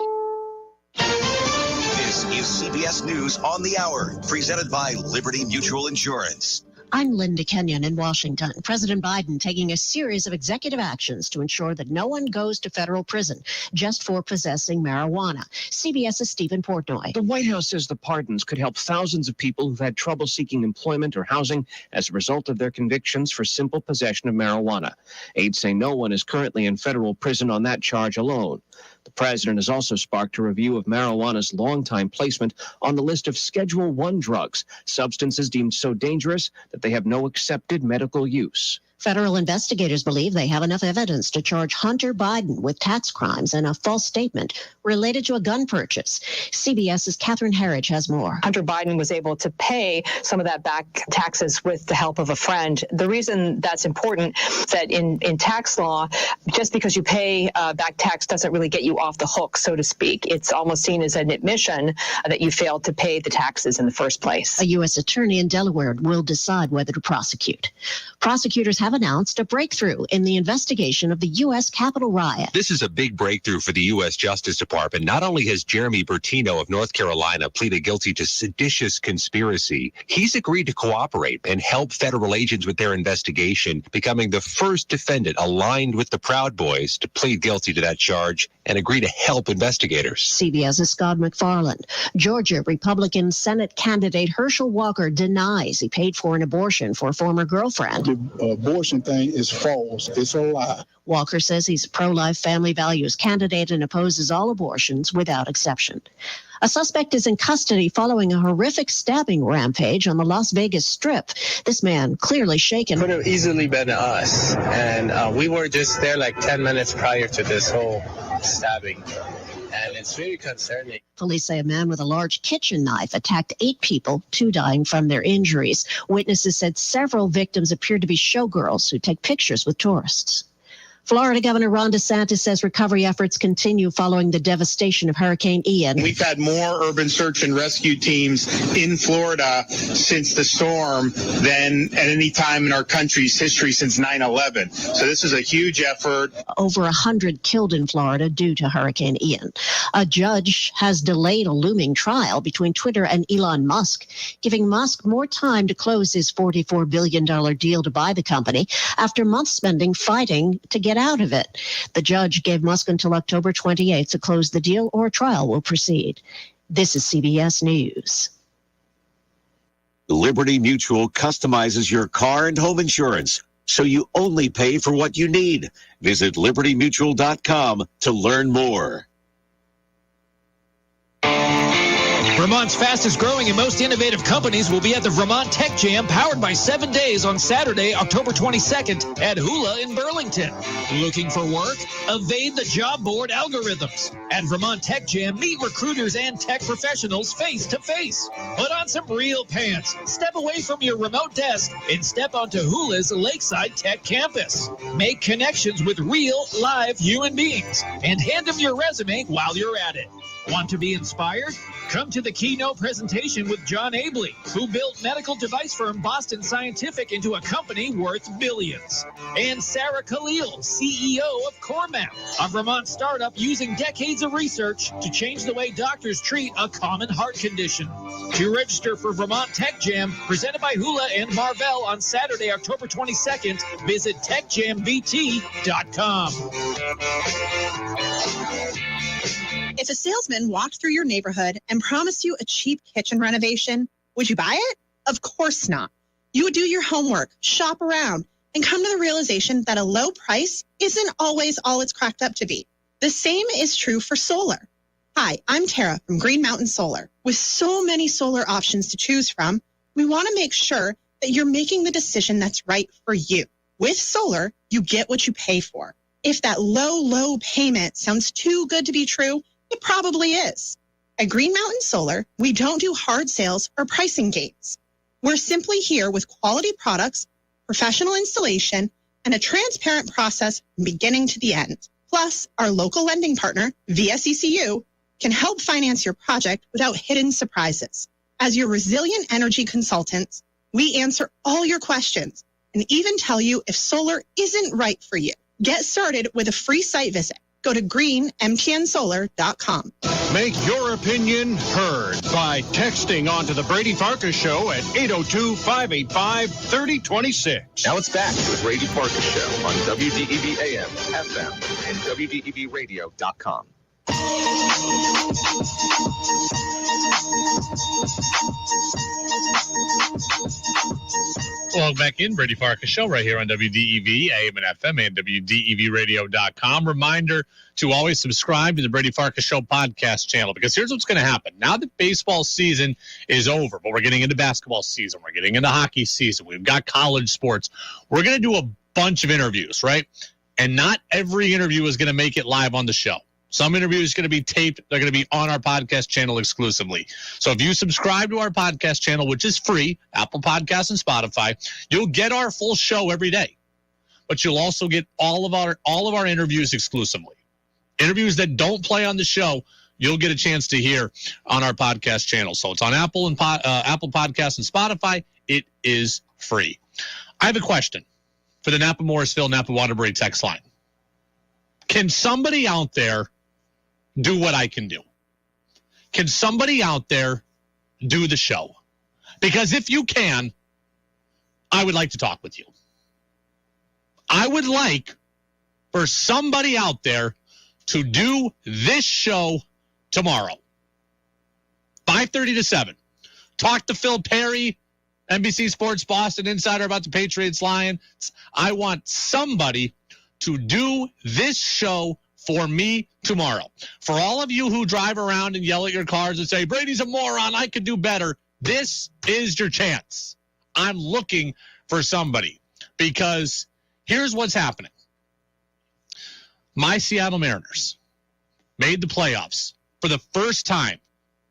This is CBS News on the Hour, presented by Liberty Mutual Insurance. I'm Linda Kenyon in Washington. President Biden taking a series of executive actions to ensure that no one goes to federal prison just for possessing marijuana. CBS's Stephen Portnoy. The White House says the pardons could help thousands of people who've had trouble seeking employment or housing as a result of their convictions for simple possession of marijuana. Aides say no one is currently in federal prison on that charge alone. The president has also sparked a review of marijuana's longtime placement on the list of Schedule I drugs, substances deemed so dangerous that they have no accepted medical use. Federal investigators believe they have enough evidence to charge Hunter Biden with tax crimes and a false statement related to a gun purchase. CBS's Catherine Herridge has more. Hunter Biden was able to pay some of that back taxes with the help of a friend. The reason that's important is that in tax law, just because you pay back tax doesn't really get you off the hook, so to speak. It's almost seen as an admission that you failed to pay the taxes in the first place. A U.S. attorney in Delaware will decide whether to prosecute. Prosecutors have announced a breakthrough in the investigation of the U.S. Capitol riot. This is a big breakthrough for the U.S. Justice Department. Not only has Jeremy Bertino of North Carolina pleaded guilty to seditious conspiracy, he's agreed to cooperate and help federal agents with their investigation, becoming the first defendant aligned with the Proud Boys to plead guilty to that charge and agree to help investigators. CBS's Scott McFarland. Georgia Republican Senate candidate Herschel Walker denies he paid for an abortion for a former girlfriend. The abortion thing is false. It's a lie. Walker says he's a pro-life family values candidate and opposes all abortions without exception. A suspect is in custody following a horrific stabbing rampage on the Las Vegas Strip. This man clearly shaken. Could have easily been us, and we were just there like 10 minutes prior to this whole stabbing. And it's very concerning. Police say a man with a large kitchen knife attacked 8 people, 2 dying from their injuries. Witnesses said several victims appeared to be showgirls who take pictures with tourists. Florida Governor Ron DeSantis says recovery efforts continue following the devastation of Hurricane Ian. We've had more urban search and rescue teams in Florida since the storm than at any time in our country's history since 9/11. So this is a huge effort. Over 100 killed in Florida due to Hurricane Ian. A judge has delayed a looming trial between Twitter and Elon Musk, giving Musk more time to close his $44 billion deal to buy the company after months spending fighting to get out of it. The judge gave Musk until October 28th to close the deal, or a trial will proceed. This is CBS News. Liberty Mutual customizes your car and home insurance, so you only pay for what you need. Visit libertymutual.com to learn more. Vermont's fastest growing and most innovative companies will be at the Vermont Tech Jam, powered by 7 days on Saturday, October 22nd at Hula in Burlington. Looking for work? Evade the job board algorithms. At Vermont Tech Jam, meet recruiters and tech professionals face to face. Put on some real pants, step away from your remote desk, and step onto Hula's Lakeside Tech campus. Make connections with real, live human beings, and hand them your resume while you're at it. Want to be inspired? Come to the keynote presentation with John Abley, who built medical device firm Boston Scientific into a company worth billions. And Sarah Khalil, CEO of CoreMap, a Vermont startup using decades of research to change the way doctors treat a common heart condition. To register for Vermont Tech Jam, presented by Hula and Marvell on Saturday, October 22nd, visit techjamvt.com. If a salesman walked through your neighborhood and promised you a cheap kitchen renovation, would you buy it? Of course not. You would do your homework, shop around, and come to the realization that a low price isn't always all it's cracked up to be. The same is true for solar. Hi, I'm Tara from Green Mountain Solar. With so many solar options to choose from, we want to make sure that you're making the decision that's right for you. With solar, you get what you pay for. If that low payment sounds too good to be true, it probably is. At Green Mountain Solar, we don't do hard sales or pricing games. We're simply here with quality products, professional installation, and a transparent process from beginning to the end. Plus, our local lending partner, VSECU, can help finance your project without hidden surprises. As your resilient energy consultants, we answer all your questions and even tell you if solar isn't right for you. Get started with a free site visit. Go to greenmpnsolar.com. Make your opinion heard by texting onto the Brady Farkas Show at 802-585-3026. Now it's back to the Brady Farkas Show on WDEV AM, FM, and WDEVradio.com. Welcome back in, Brady Farkas Show, right here on WDEV, AM and FM, and WDEVradio.com. Reminder to always subscribe to the Brady Farkas Show podcast channel, because here's what's going to happen. Now that baseball season is over, but we're getting into basketball season, we're getting into hockey season, we've got college sports, we're going to do a bunch of interviews, right? And not every interview is going to make it live on the show. Some interviews are going to be taped. They're going to be on our podcast channel exclusively. So if you subscribe to our podcast channel, which is free, Apple Podcasts and Spotify, you'll get our full show every day. But you'll also get all of our interviews exclusively. Interviews that don't play on the show, you'll get a chance to hear on our podcast channel. So it's on Apple Podcasts and Spotify. It is free. I have a question for the Napa Morrisville, Napa Waterbury text line. Can somebody out there do what I can do? Can somebody out there do the show? Because if you can, I would like to talk with you. I would like for somebody out there to do this show tomorrow, 5:30 to 7. Talk to Phil Perry, NBC Sports Boston insider, about the Patriots Lions. I want somebody to do this show for me tomorrow. For all of you who drive around and yell at your cars and say, Brady's a moron, I could do better, this is your chance. I'm looking for somebody, because here's what's happening. My Seattle Mariners made the playoffs for the first time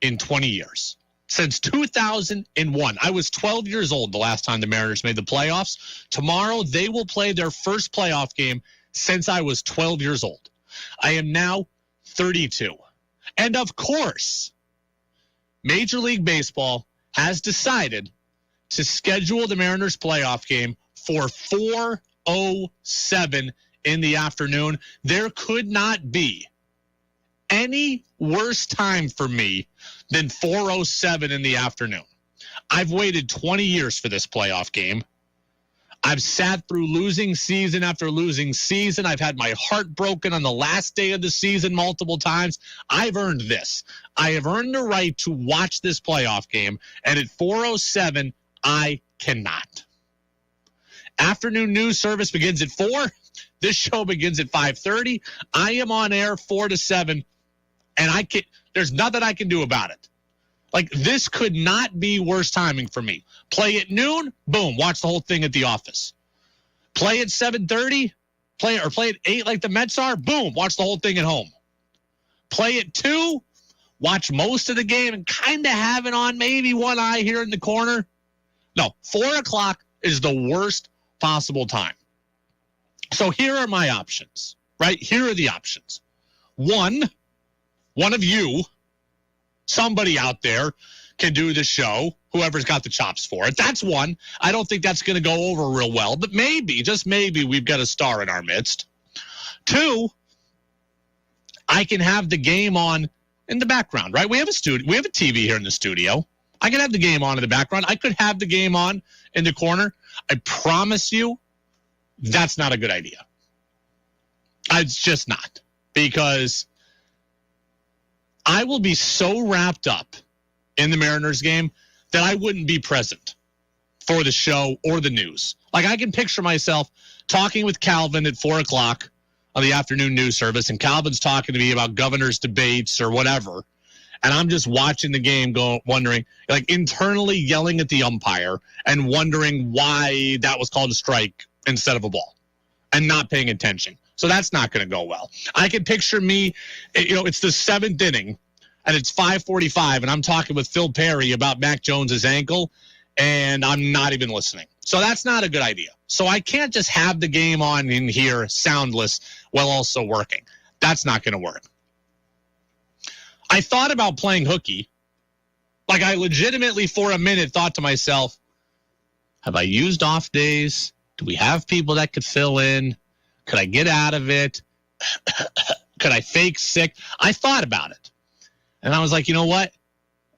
in 20 years. Since 2001. I was 12 years old the last time the Mariners made the playoffs. Tomorrow, they will play their first playoff game since I was 12 years old. I am now 32. And of course, Major League Baseball has decided to schedule the Mariners playoff game for 4:07 in the afternoon. There could not be any worse time for me than 4:07 in the afternoon. I've waited 20 years for this playoff game. I've sat through losing season after losing season. I've had my heart broken on the last day of the season multiple times. I've earned this. I have earned the right to watch this playoff game, and at 4:07, I cannot. Afternoon news service begins at 4. This show begins at 5:30. I am on air 4 to 7, and there's nothing I can do about it. Like, this could not be worse timing for me. Play at noon, boom, watch the whole thing at the office. Play at 7:30, play at 8 like the Mets are, boom, watch the whole thing at home. Play at 2, watch most of the game and kind of have it on maybe one eye here in the corner. No, 4 o'clock is the worst possible time. So here are my options, right? Here are the options. One of you, somebody out there, can do the show, whoever's got the chops for it. That's one. I don't think that's going to go over real well, but maybe, just maybe, we've got a star in our midst. 2, I can have the game on in the background, right? We have a TV here in the studio. I can have the game on in the background. I could have the game on in the corner. I promise you, that's not a good idea. It's just not, because I will be so wrapped up in the Mariners game that I wouldn't be present for the show or the news. Like, I can picture myself talking with Calvin at 4 o'clock on the afternoon news service, and Calvin's talking to me about governor's debates or whatever, and I'm just watching the game, wondering, like, internally yelling at the umpire and wondering why that was called a strike instead of a ball and not paying attention. So that's not going to go well. I can picture me, it's the 7th inning, and it's 5:45, and I'm talking with Phil Perry about Mac Jones's ankle, and I'm not even listening. So that's not a good idea. So I can't just have the game on in here soundless while also working. That's not going to work. I thought about playing hooky. Like, I legitimately for a minute thought to myself, have I used off days? Do we have people that could fill in? Could I get out of it? Could I fake sick? I thought about it. And I was like, you know what?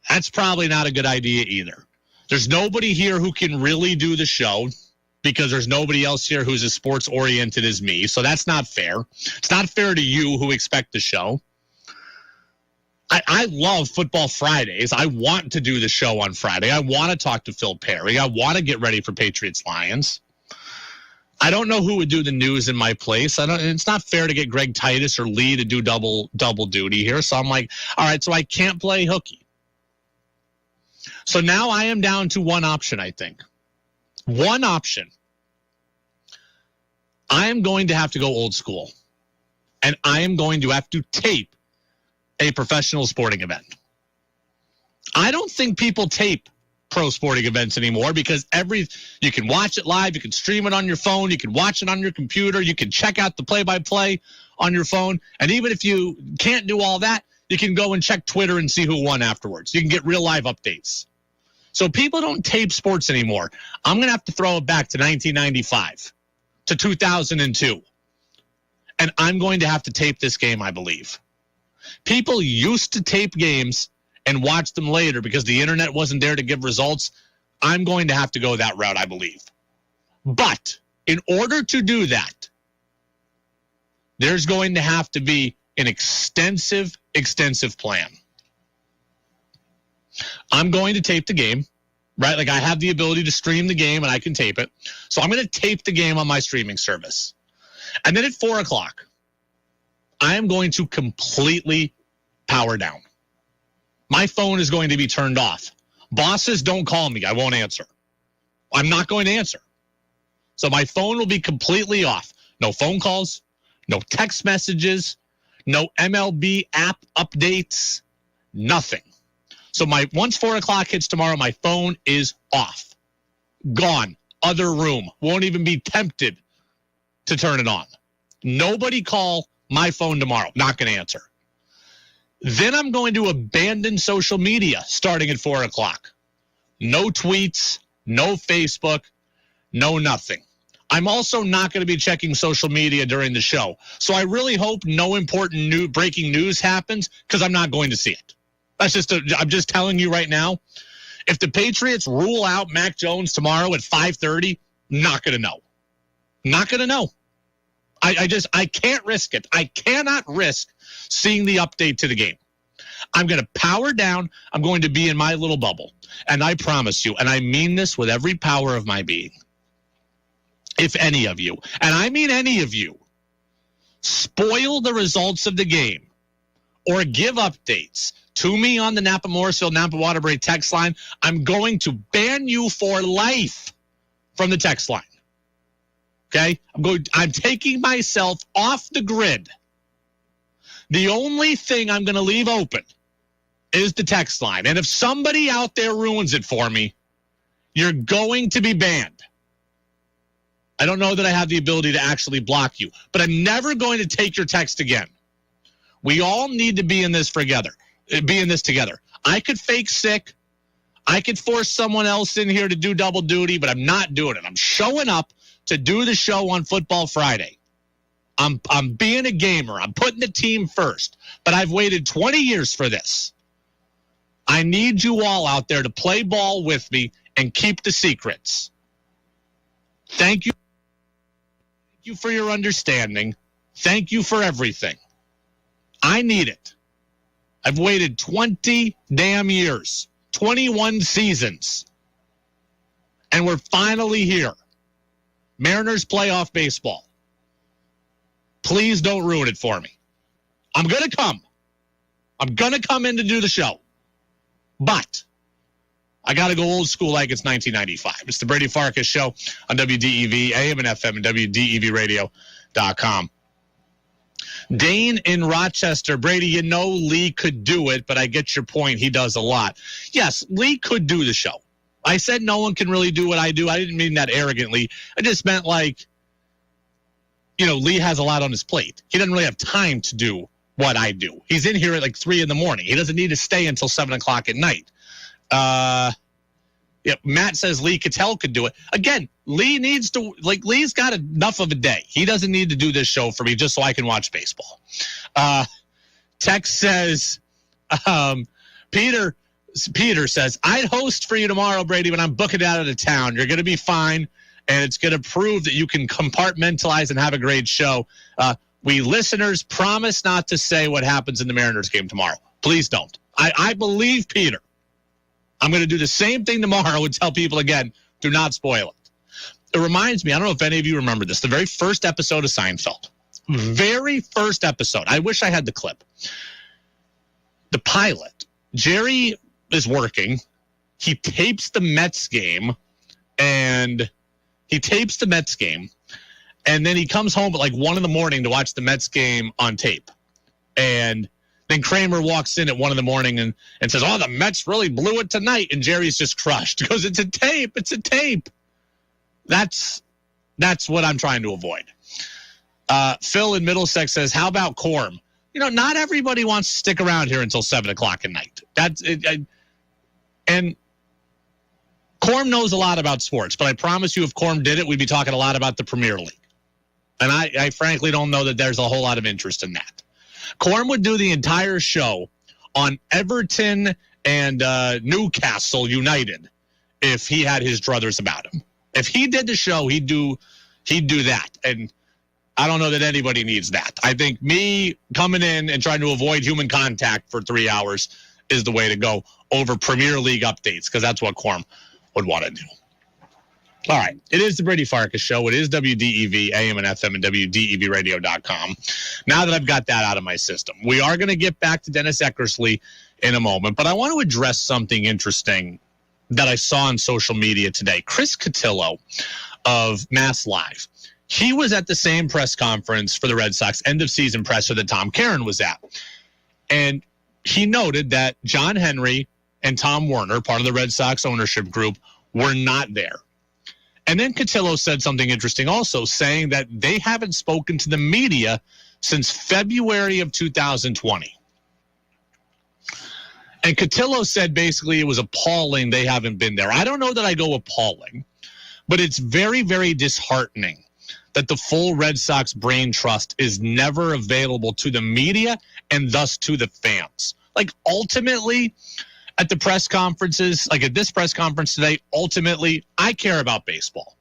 That's probably not a good idea either. There's nobody here who can really do the show because there's nobody else here who's as sports-oriented as me. So that's not fair. It's not fair to you who expect the show. I love Football Fridays. I want to do the show on Friday. I want to talk to Phil Perry. I want to get ready for Patriots-Lions. I don't know who would do the news in my place. It's not fair to get Greg Titus or Lee to do double duty here. So I'm like, all right, so I can't play hooky. So now I am down to one option, I think. One option. I am going to have to go old school. And I am going to have to tape a professional sporting event. I don't think people tape pro sporting events anymore because you can watch it live, you can stream it on your phone, you can watch it on your computer, you can check out the play-by-play on your phone, and even if you can't do all that, you can go and check Twitter and see who won afterwards. You can get real live updates. So people don't tape sports anymore. I'm going to have to throw it back to 1995, to 2002, and I'm going to have to tape this game, I believe. People used to tape games and watch them later because the internet wasn't there to give results. I'm going to have to go that route, I believe. But in order to do that, there's going to have to be an extensive plan. I'm going to tape the game, right? Like, I have the ability to stream the game and I can tape it. So I'm going to tape the game on my streaming service. And then at 4 o'clock, I am going to completely power down. My phone is going to be turned off. Bosses, don't call me. I won't answer. I'm not going to answer. So my phone will be completely off. No phone calls, no text messages, no MLB app updates, nothing. So once 4 o'clock hits tomorrow, my phone is off. Gone. Other room. Won't even be tempted to turn it on. Nobody call my phone tomorrow. Not going to answer. Then I'm going to abandon social media starting at 4 o'clock. No tweets, no Facebook, no nothing. I'm also not going to be checking social media during the show. So I really hope no important breaking news happens because I'm not going to see it. I'm just telling you right now, if the Patriots rule out Mac Jones tomorrow at 5:30, not going to know. Not going to know. I can't risk it. I cannot risk seeing the update to the game. I'm going to power down. I'm going to be in my little bubble. And I promise you, and I mean this with every power of my being, if any of you, and I mean any of you, spoil the results of the game or give updates to me on the Napa Morrisville, Napa Waterbury text line, I'm going to ban you for life from the text line. Okay? I'm taking myself off the grid. The only thing I'm going to leave open is the text line. And if somebody out there ruins it for me, you're going to be banned. I don't know that I have the ability to actually block you, but I'm never going to take your text again. We all need to be in this together. I could fake sick. I could force someone else in here to do double duty, but I'm not doing it. I'm showing up to do the show on Football Friday. I'm being a gamer. I'm putting the team first. But I've waited 20 years for this. I need you all out there to play ball with me and keep the secrets. Thank you. Thank you for your understanding. Thank you for everything. I need it. I've waited 20 damn years, 21 seasons, and we're finally here. Mariners playoff baseball. Please don't ruin it for me. I'm going to come. I'm going to come in to do the show. But I got to go old school like it's 1995. It's the Brady Farkas Show on WDEV, AM and FM, and WDEVradio.com. Dane in Rochester. Brady, you know Lee could do it, but I get your point. He does a lot. Yes, Lee could do the show. I said no one can really do what I do. I didn't mean that arrogantly. I just meant like, Lee has a lot on his plate. He doesn't really have time to do what I do. He's in here at like 3 a.m. He doesn't need to stay until 7 o'clock at night. Matt says Lee Cattell could do it. Again, Lee needs to, Lee's got enough of a day. He doesn't need to do this show for me just so I can watch baseball. Tex says, Peter says, I'd host for you tomorrow, Brady, but I'm booking out of town. You're going to be fine, and it's going to prove that you can compartmentalize and have a great show. We listeners promise not to say what happens in the Mariners game tomorrow. Please don't. I believe Peter. I'm going to do the same thing tomorrow and tell people again, do not spoil it. It reminds me, I don't know if any of you remember this, the very first episode of Seinfeld. Very first episode. I wish I had the clip. The pilot. Jerry is working. He tapes the Mets game, and then he comes home at like 1 a.m. to watch the Mets game on tape. And then Kramer walks in at 1 a.m. and says, the Mets really blew it tonight. And Jerry's just crushed. He goes, it's a tape. It's a tape. That's what I'm trying to avoid. Phil in Middlesex says, how about Corm? Not everybody wants to stick around here until 7 o'clock at night. And Corm knows a lot about sports, but I promise you if Corm did it, we'd be talking a lot about the Premier League. And I frankly don't know that there's a whole lot of interest in that. Corm would do the entire show on Everton and Newcastle United if he had his druthers about him. If he did the show, he'd do that. And I don't know that anybody needs that. I think me coming in and trying to avoid human contact for 3 hours is the way to go over Premier League updates, because that's what Corm would want to do. All right. It is the Brady Farkas Show. It is WDEV, AM and FM, and WDEVradio.com. Now that I've got that out of my system, we are going to get back to Dennis Eckersley in a moment, but I want to address something interesting that I saw on social media today. Chris Cotillo of Mass Live, he was at the same press conference for the Red Sox end-of-season presser that Tom Caron was at. And he noted that John Henry and Tom Werner, part of the Red Sox ownership group, were not there. And then Cotillo said something interesting also, saying that they haven't spoken to the media since February of 2020. And Cotillo said basically it was appalling they haven't been there. I don't know that I go appalling, but it's very, very disheartening that the full Red Sox brain trust is never available to the media and thus to the fans. Like, ultimately, at the press conferences, like at this press conference today, ultimately, I care about baseball.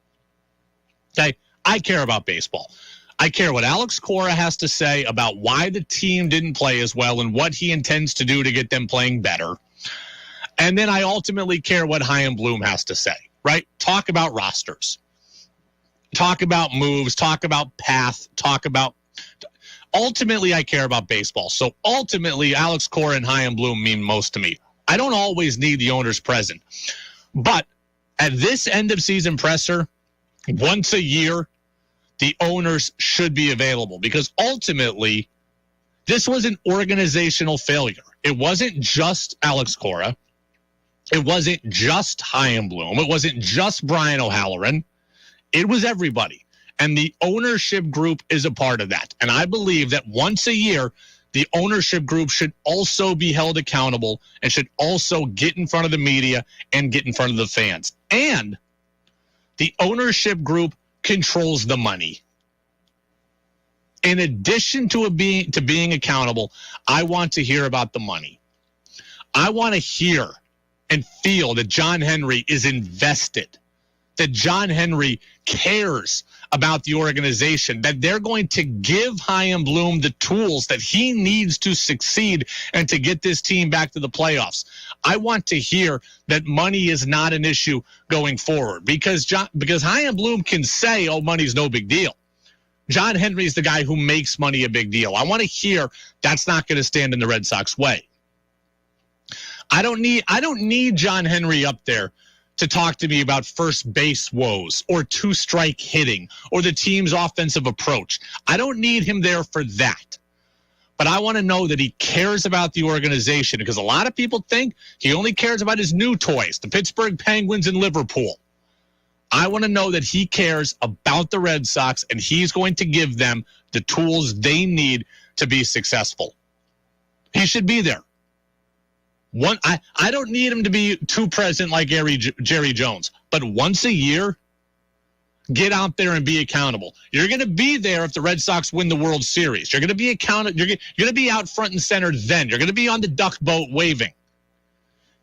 Okay? I care about baseball. I care what Alex Cora has to say about why the team didn't play as well and what he intends to do to get them playing better. And then I ultimately care what Chaim Bloom has to say, right? Talk about rosters. Talk about moves. Talk about path. Ultimately, I care about baseball. So ultimately, Alex Cora and Chaim Bloom mean most to me. I don't always need the owners present. But at this end-of-season presser, once a year, the owners should be available, because ultimately, this was an organizational failure. It wasn't just Alex Cora. It wasn't just Chaim Bloom. It wasn't just Brian O'Halloran. It was everybody. And the ownership group is a part of that. And I believe that once a year, the ownership group should also be held accountable and should also get in front of the media and get in front of the fans. And the ownership group controls the money. In addition to being accountable, I want to hear about the money. I want to hear and feel that John Henry is invested, that John Henry cares about the organization, that they're going to give Chaim Bloom the tools that he needs to succeed and to get this team back to the playoffs. I want to hear that money is not an issue going forward, because Chaim Bloom can say, oh, money's no big deal. John Henry is the guy who makes money a big deal. I want to hear that's not going to stand in the Red Sox way. I don't need John Henry up there to talk to me about first base woes or two-strike hitting or the team's offensive approach. I don't need him there for that. But I want to know that he cares about the organization, because a lot of people think he only cares about his new toys, the Pittsburgh Penguins and Liverpool. I want to know that he cares about the Red Sox, and he's going to give them the tools they need to be successful. He should be there. I don't need him to be too present like Jerry Jones, but once a year, get out there and be accountable. You're going to be there if the Red Sox win the World Series. You're going to be accountable. You're going to be out front and center then. You're going to be on the duck boat waving.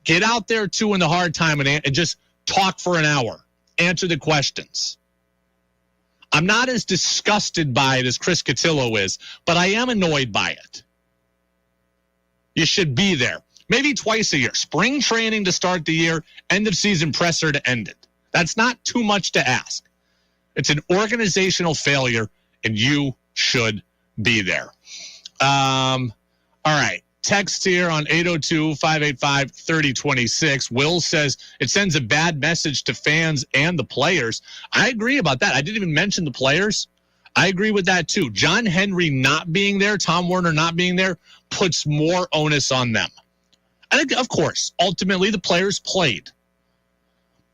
Get out there, too, in the hard time and just talk for an hour. Answer the questions. I'm not as disgusted by it as Chris Cotillo is, but I am annoyed by it. You should be there. Maybe twice a year. Spring training to start the year, end of season presser to end it. That's not too much to ask. It's an organizational failure, and you should be there. All right. Text here on 802-585-3026. Will says it sends a bad message to fans and the players. I agree about that. I didn't even mention the players. I agree with that, too. John Henry not being there, Tom Werner not being there, puts more onus on them. I think, of course, ultimately the players played.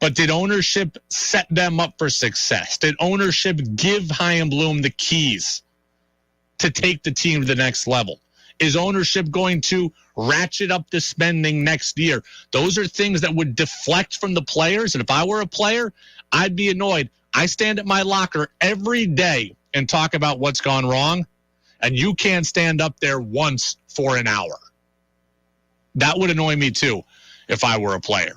But did ownership set them up for success? Did ownership give Chaim Bloom the keys to take the team to the next level? Is ownership going to ratchet up the spending next year? Those are things that would deflect from the players. And if I were a player, I'd be annoyed. I stand at my locker every day and talk about what's gone wrong, and you can't stand up there once for an hour. That would annoy me, too, if I were a player.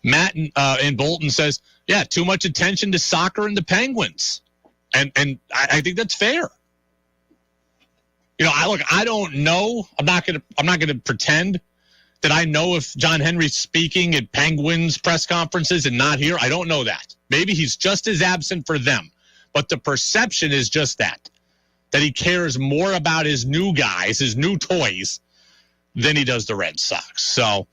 Matt in Bolton says, yeah, too much attention to soccer and the Penguins. And I think that's fair. You know, I don't know. I'm not gonna pretend that I know if John Henry's speaking at Penguins press conferences and not here. I don't know that. Maybe he's just as absent for them. But the perception is just that he cares more about his new guys, his new toys, than he does the Red Sox. So,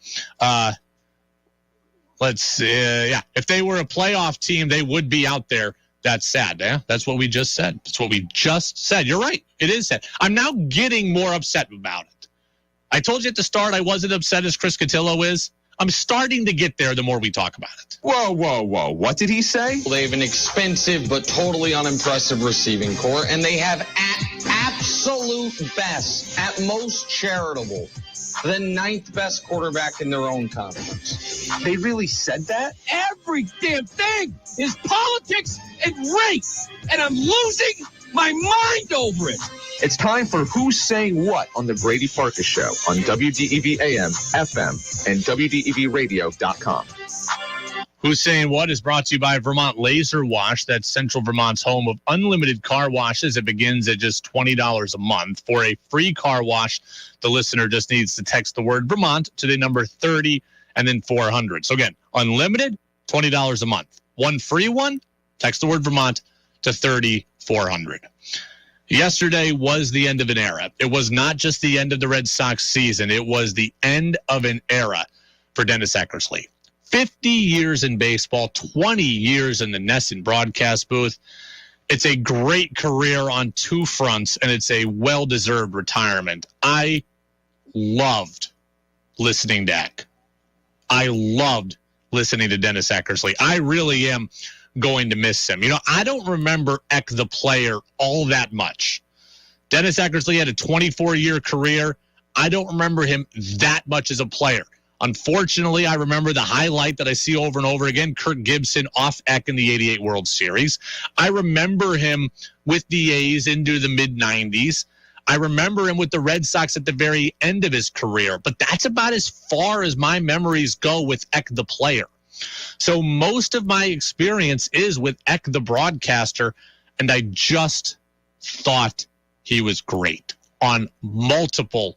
let's see. If they were a playoff team, they would be out there. That's sad. Yeah, that's what we just said. That's what we just said. You're right. It is sad. I'm now getting more upset about it. I told you at the start I wasn't upset as Chris Cotillo is. I'm starting to get there the more we talk about it. Whoa. What did he say? They have an expensive but totally unimpressive receiving core, and they have at absolute best, at most charitable, the 9th best quarterback in their own conference. They really said that? Every damn thing is politics and race, and I'm losing my mind over it. It's time for Who's Saying What on the Brady Farkas Show on WDEV AM, FM, and WDEVradio.com. Who's Saying What is brought to you by Vermont Laser Wash. That's Central Vermont's home of unlimited car washes. It begins at just $20 a month. For a free car wash, the listener just needs to text the word Vermont to the number 30 and then 400. So again, unlimited, $20 a month. One free one, text the word Vermont to 30400. Yesterday was the end of an era. It was not just the end of the Red Sox season. It was the end of an era for Dennis Eckersley. 50 years in baseball, 20 years in the NESN broadcast booth. It's a great career on two fronts, and it's a well-deserved retirement. I loved listening to Eck. I loved listening to Dennis Eckersley. I really am going to miss him. You know, I don't remember Eck the player all that much. Dennis Eckersley had a 24-year career. I don't remember him that much as a player. Unfortunately, I remember the highlight that I see over and over again, Kirk Gibson off Eck in the 88 World Series. I remember him with the A's into the mid-90s. I remember him with the Red Sox at the very end of his career, but that's about as far as my memories go with Eck the player. So most of my experience is with Eck the broadcaster, and I just thought he was great on multiple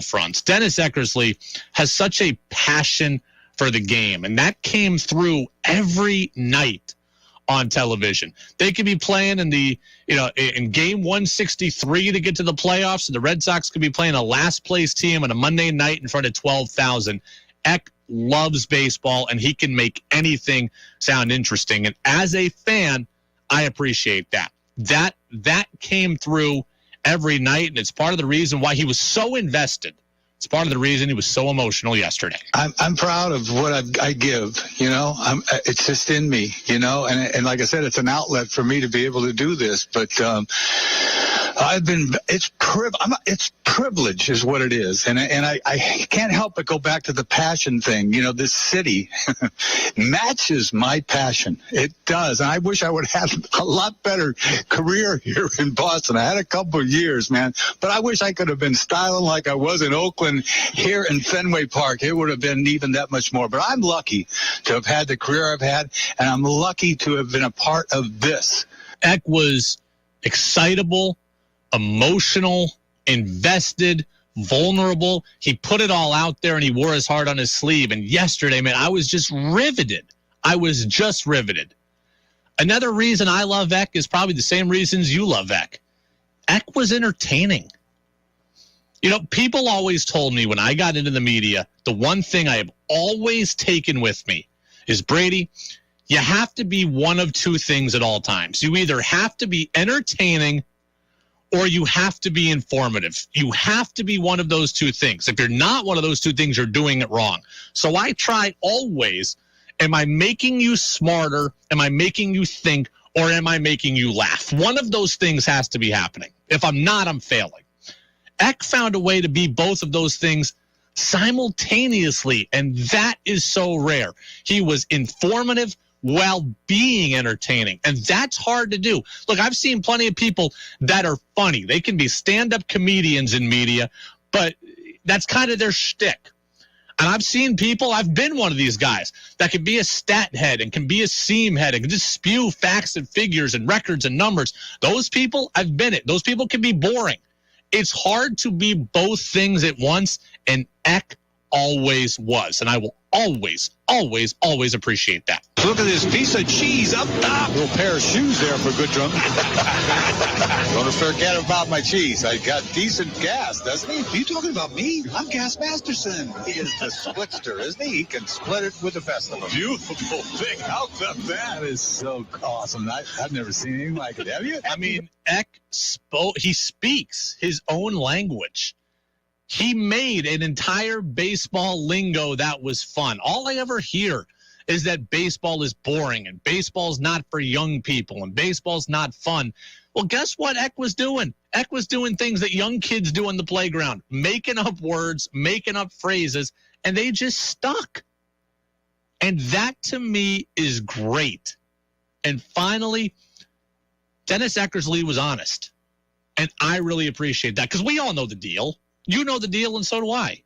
fronts. Dennis Eckersley has such a passion for the game, and that came through every night on television. They could be playing in game 163 to get to the playoffs, and the Red Sox could be playing a last place team on a Monday night in front of 12,000. Eck loves baseball, and he can make anything sound interesting. And as a fan, I appreciate that. That came through every night, and it's part of the reason why he was so invested. It's part of the reason he was so emotional yesterday. I'm proud of what I give, it's just in me, and like I said, it's an outlet for me to be able to do this, but it's privilege is what it is. And I can't help but go back to the passion thing. This city matches my passion. It does. And I wish I would have a lot better career here in Boston. I had a couple of years, man, but I wish I could have been styling like I was in Oakland here in Fenway Park. It would have been even that much more. But I'm lucky to have had the career I've had, and I'm lucky to have been a part of this. Eck was excitable, emotional, invested, vulnerable. He put it all out there, and he wore his heart on his sleeve. And yesterday, man, I was just riveted. Another reason I love Eck is probably the same reasons you love Eck. Eck was entertaining. People always told me when I got into the media, the one thing I have always taken with me is, Brady, you have to be one of two things at all times. You either have to be entertaining or you have to be informative. You have to be one of those two things. If you're not one of those two things, you're doing it wrong. So I try always, am I making you smarter? Am I making you think? Or am I making you laugh? One of those things has to be happening. If I'm not, I'm failing. Eck found a way to be both of those things simultaneously, and that is so rare. He was informative while being entertaining, and that's hard to do. Look, I've seen plenty of people that are funny. They can be stand-up comedians in media, but that's kind of their shtick. And I've seen people, I've been one of these guys, that can be a stat head and can be a seam head and can just spew facts and figures and records and numbers. Those people, I've been it. Those people can be boring. It's hard to be both things at once, and Eck always was. And I will always, always, always appreciate that. Look at this piece of cheese up top. Little pair of shoes there for good drunk. Don't forget about my cheese. I got decent gas, doesn't he? Are you talking about me? I'm Gas Masterson. He is the splitster, isn't he? He can split it with the best of them. Beautiful thing. How about that? That is so awesome. I've never seen anything like it. Have you? I mean, Eck he speaks his own language. He made an entire baseball lingo that was fun. All I ever hear is that baseball is boring and baseball's not for young people and baseball's not fun. Well, guess what Eck was doing? Eck was doing things that young kids do on the playground, making up words, making up phrases, and they just stuck. And that, to me, is great. And finally, Dennis Eckersley was honest. And I really appreciate that because we all know the deal. You know the deal, and so do I.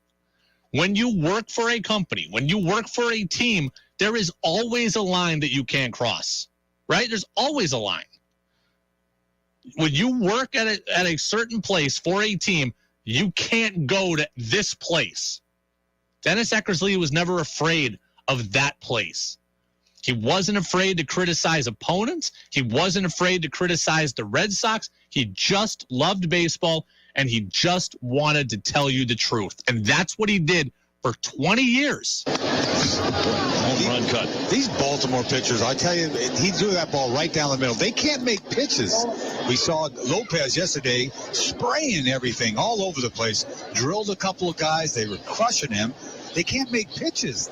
When you work for a company, when you work for a team, there is always a line that you can't cross, right? There's always a line. When you work at a certain place for a team, you can't go to this place. Dennis Eckersley was never afraid of that place. He wasn't afraid to criticize opponents. He wasn't afraid to criticize the Red Sox. He just loved baseball, and he just wanted to tell you the truth. And that's what he did for 20 years. Home run cut. These Baltimore pitchers, I tell you, he threw that ball right down the middle. They can't make pitches. We saw Lopez yesterday spraying everything all over the place. Drilled a couple of guys. They were crushing him. They can't make pitches.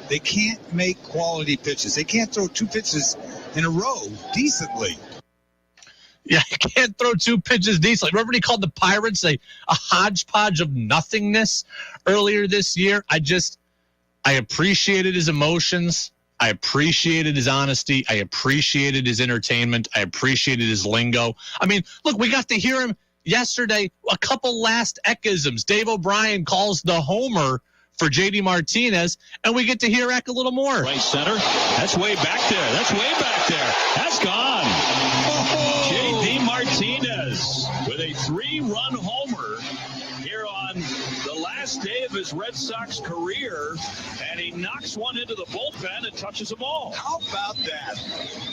They can't make quality pitches. They can't throw two pitches in a row decently. Yeah, you can't throw two pitches decently. Remember he called the Pirates a hodgepodge of nothingness earlier this year? I appreciated his emotions. I appreciated his honesty. I appreciated his entertainment. I appreciated his lingo. I mean, look, we got to hear him yesterday, a couple last Eckisms. Dave O'Brien calls the homer for J.D. Martinez, and we get to hear Eck a little more. Right center. That's way back there. That's way back there. That's gone. Oh. J.D. Martinez with a 3-run homer here on the last day of his Red Sox career, and he knocks one into the bullpen and touches them all. How about that?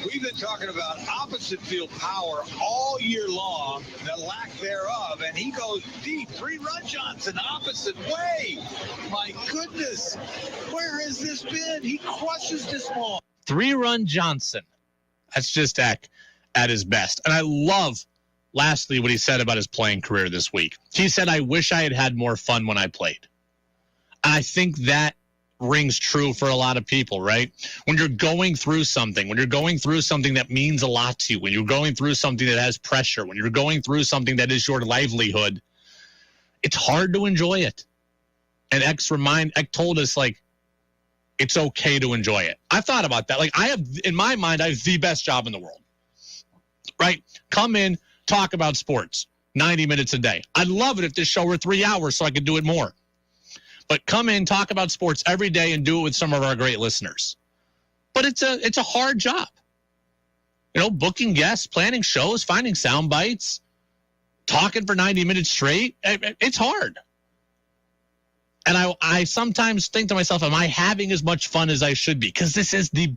We've been talking about opposite field power all year long, the lack thereof, and he goes deep. 3-run Johnson, opposite way. My goodness, where has this been? He crushes this ball. 3-run Johnson. That's just Eck at his best. And I love lastly, what he said about his playing career this week. He said, I wish I had had more fun when I played. I think that rings true for a lot of people, right? When you're going through something, that means a lot to you, when you're going through something that has pressure, when you're going through something that is your livelihood, it's hard to enjoy it. And Eck told us, like, it's okay to enjoy it. I thought about that. Like, in my mind, I have the best job in the world, right? Come in, talk about sports, 90 minutes a day. I'd love it if this show were 3 hours so I could do it more. But come in, talk about sports every day, and do it with some of our great listeners. But it's a hard job. You know, booking guests, planning shows, finding sound bites, talking for 90 minutes straight. It's hard. And I sometimes think to myself, am I having as much fun as I should be? Because this is the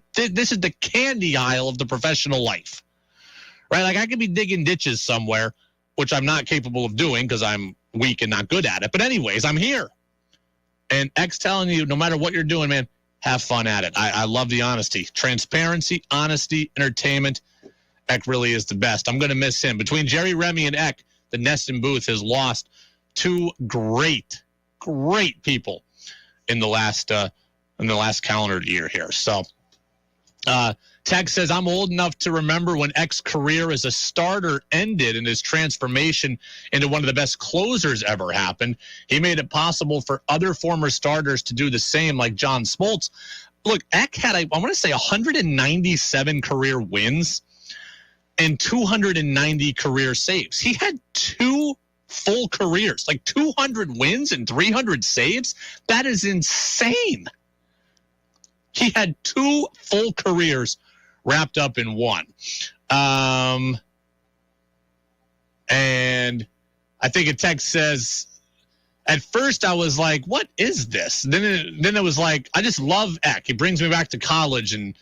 candy aisle of the professional life, right? Like, I could be digging ditches somewhere, which I'm not capable of doing because I'm weak and not good at it. But anyways, I'm here. And Eck's telling you, no matter what you're doing, man, have fun at it. I love the honesty. Transparency, honesty, entertainment. Eck really is the best. I'm going to miss him. Between Jerry Remy and Eck, the NESN booth has lost two great people in the last calendar year here. So Tex says, I'm old enough to remember when Eck's career as a starter ended and his transformation into one of the best closers ever happened. He made it possible for other former starters to do the same, like John Smoltz. Look, Eck had, I want to say, 197 career wins and 290 career saves. He had two full careers, like 200 wins and 300 saves. That is insane. He had two full careers wrapped up in one. And I think a text says, at first I was like, what is this? Then it was like, I just love Eck. He brings me back to college and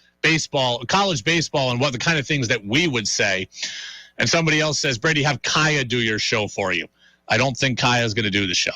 college baseball and what the kind of things that we would say. And somebody else says, Brady, have Kaya do your show for you. I don't think Kaya is going to do the show.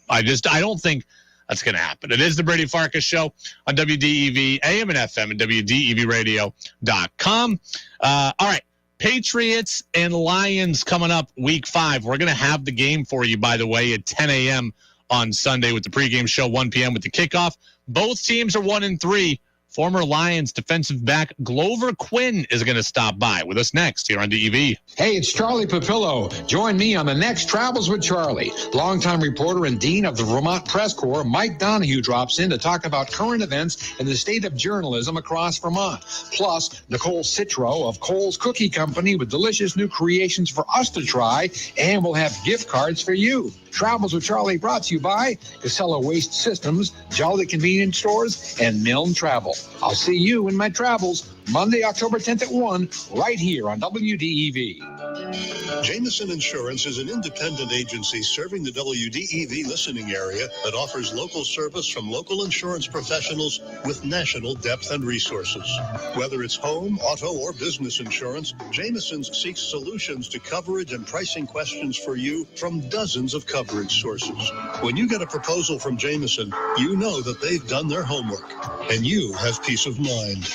I don't think that's going to happen. It is the Brady Farkas Show on WDEV, AM and FM, and WDEVradio.com. All right, Patriots and Lions coming up week 5. We're going to have the game for you, by the way, at 10 a.m. on Sunday with the pregame show, 1 p.m. with the kickoff. Both teams are 1-3. Former Lions defensive back Glover Quinn is going to stop by with us next here on DEV. Hey, it's Charlie Papillo. Join me on the next Travels with Charlie. Longtime reporter and dean of the Vermont Press Corps, Mike Donahue, drops in to talk about current events in the state of journalism across Vermont. Plus, Nicole Citro of Cole's Cookie Company with delicious new creations for us to try, and we'll have gift cards for you. Travels with Charlie brought to you by Casella Waste Systems, Jolly Convenience Stores, and Milne Travel. I'll see you in my travels Monday, October 10th at 1, right here on WDEV. Jameson Insurance is an independent agency serving the WDEV listening area that offers local service from local insurance professionals with national depth and resources. Whether it's home, auto, or business insurance, Jameson's seeks solutions to coverage and pricing questions for you from dozens of coverage sources. When you get a proposal from Jameson, you know that they've done their homework, and you have peace of mind.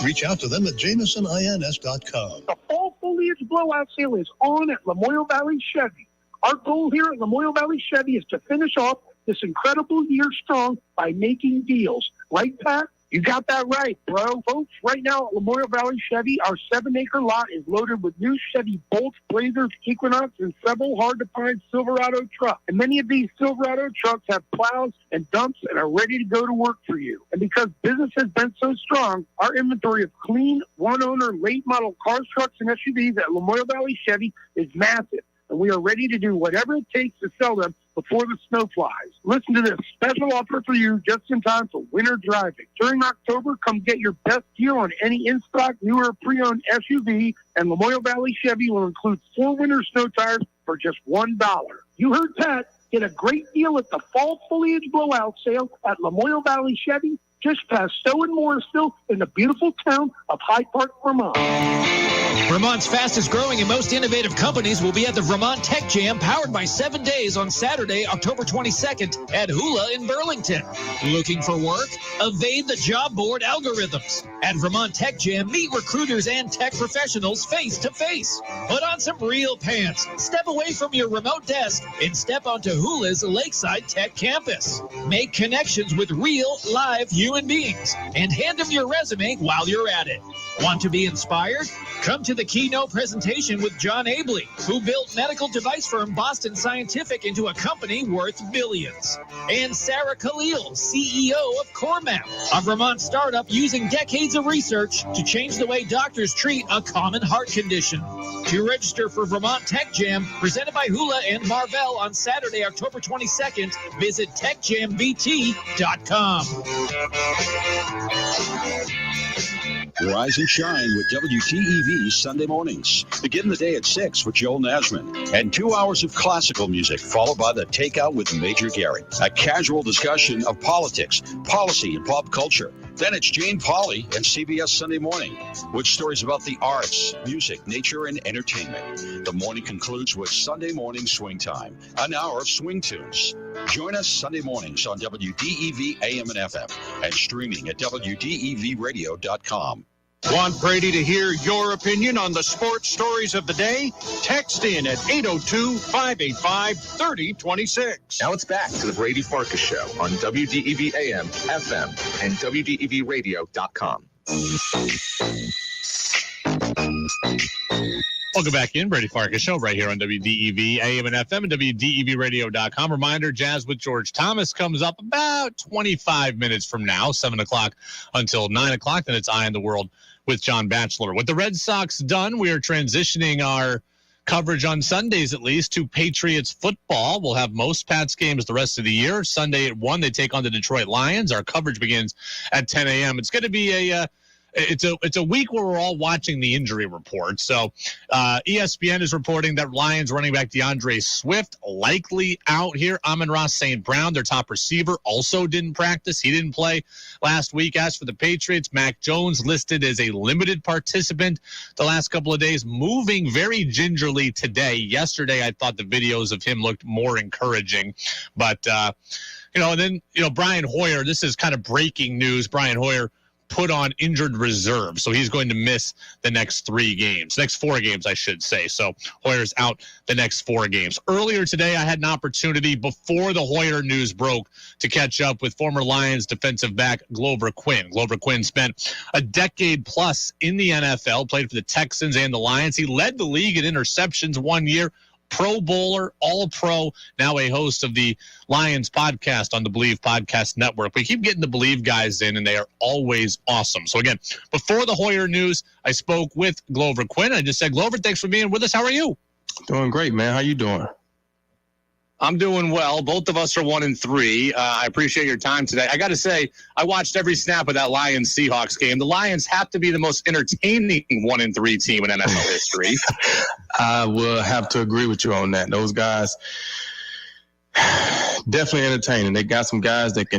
Reach out to them at JamesonINS.com. The fall foliage blowout sale is on at Lamoille Valley Chevy. Our goal here at Lamoille Valley Chevy is to finish off this incredible year strong by making deals. Right, Pat? You got that right, bro. Folks, right now at Lamoille Valley Chevy, our 7-acre lot is loaded with new Chevy Bolts, Blazers, Equinox, and several hard-to-find Silverado trucks. And many of these Silverado trucks have plows and dumps and are ready to go to work for you. And because business has been so strong, our inventory of clean, one-owner, late-model cars, trucks, and SUVs at Lamoille Valley Chevy is massive. And we are ready to do whatever it takes to sell them before the snow flies. Listen to this special offer for you just in time for winter driving. During October, come get your best deal on any in-stock, newer, pre-owned SUV, and Lamoille Valley Chevy will include 4 winter snow tires for just $1. You heard Pat. Get a great deal at the fall foliage blowout sale at Lamoille Valley Chevy, just past Stowe and Morrisville in the beautiful town of Hyde Park, Vermont. Vermont's fastest growing and most innovative companies will be at the Vermont Tech Jam, powered by 7 days on Saturday, October 22nd at Hula in Burlington. Looking for work? Evade the job board algorithms. At Vermont Tech Jam, meet recruiters and tech professionals face to face. Put on some real pants, step away from your remote desk, and step onto Hula's Lakeside Tech campus. Make connections with real, live human beings, and hand them your resume while you're at it. Want to be inspired? Come to the keynote presentation with John Abley, who built medical device firm Boston Scientific into a company worth billions. And Sarah Khalil, CEO of CoreMap, a Vermont startup using decades of research to change the way doctors treat a common heart condition. To register for Vermont Tech Jam, presented by Hula and Marvell on Saturday, October 22nd, visit techjamvt.com. Rise and shine with WTEV Sunday mornings. Begin the day at 6 with Joel Nasman and 2 hours of classical music, followed by the Takeout with Major Gary. A casual discussion of politics, policy, and pop culture. Then it's Jane Pauley and CBS Sunday Morning with stories about the arts, music, nature, and entertainment. The morning concludes with Sunday Morning Swing Time, an hour of swing tunes. Join us Sunday mornings on WDEV AM and FM and streaming at WDEVradio.com. Want Brady to hear your opinion on the sports stories of the day? Text in at 802-585-3026. Now it's back to the Brady Farkas Show on WDEV AM, FM, and WDEVradio.com. Welcome back in, Brady Farkas Show, right here on WDEV AM and FM and WDEVradio.com. Reminder, Jazz with George Thomas comes up about 25 minutes from now, 7 o'clock until 9 o'clock. Then it's Eye on the World with John Batchelor. With the Red Sox done, we are transitioning our coverage on Sundays, at least, to Patriots football. We'll have most Pats games the rest of the year. Sunday at 1, they take on the Detroit Lions. Our coverage begins at 10 a.m. It's going to be it's a week where we're all watching the injury report. So ESPN is reporting that Lions running back DeAndre Swift likely out here. Amon-Ra St. Brown, their top receiver, also didn't practice. He didn't play last week. As for the Patriots, Mac Jones listed as a limited participant the last couple of days, moving very gingerly today. Yesterday, I thought the videos of him looked more encouraging. But, and then Brian Hoyer, this is kind of breaking news. Brian Hoyer put on injured reserve, so he's going to miss the next 4 games, I should say. So Hoyer's out the next 4 games. Earlier today, I had an opportunity before the Hoyer news broke to catch up with former Lions defensive back Glover Quinn. Glover Quinn spent a decade plus in the NFL, played for the Texans and the Lions. He led the league in interceptions 1 year. Pro Bowler, All-Pro, now a host of the Lions podcast on the Believe Podcast Network. We keep getting the Believe guys in, and they are always awesome. So, again, before the Hoyer news, I spoke with Glover Quinn. I just said, Glover, thanks for being with us. How are you? Doing great, man. How you doing? I'm doing well. Both of us are 1-3. I appreciate your time today. I got to say, I watched every snap of that Lions-Seahawks game. The Lions have to be the most entertaining 1-3 team in NFL history. I will have to agree with you on that. Those guys definitely entertaining. They got some guys that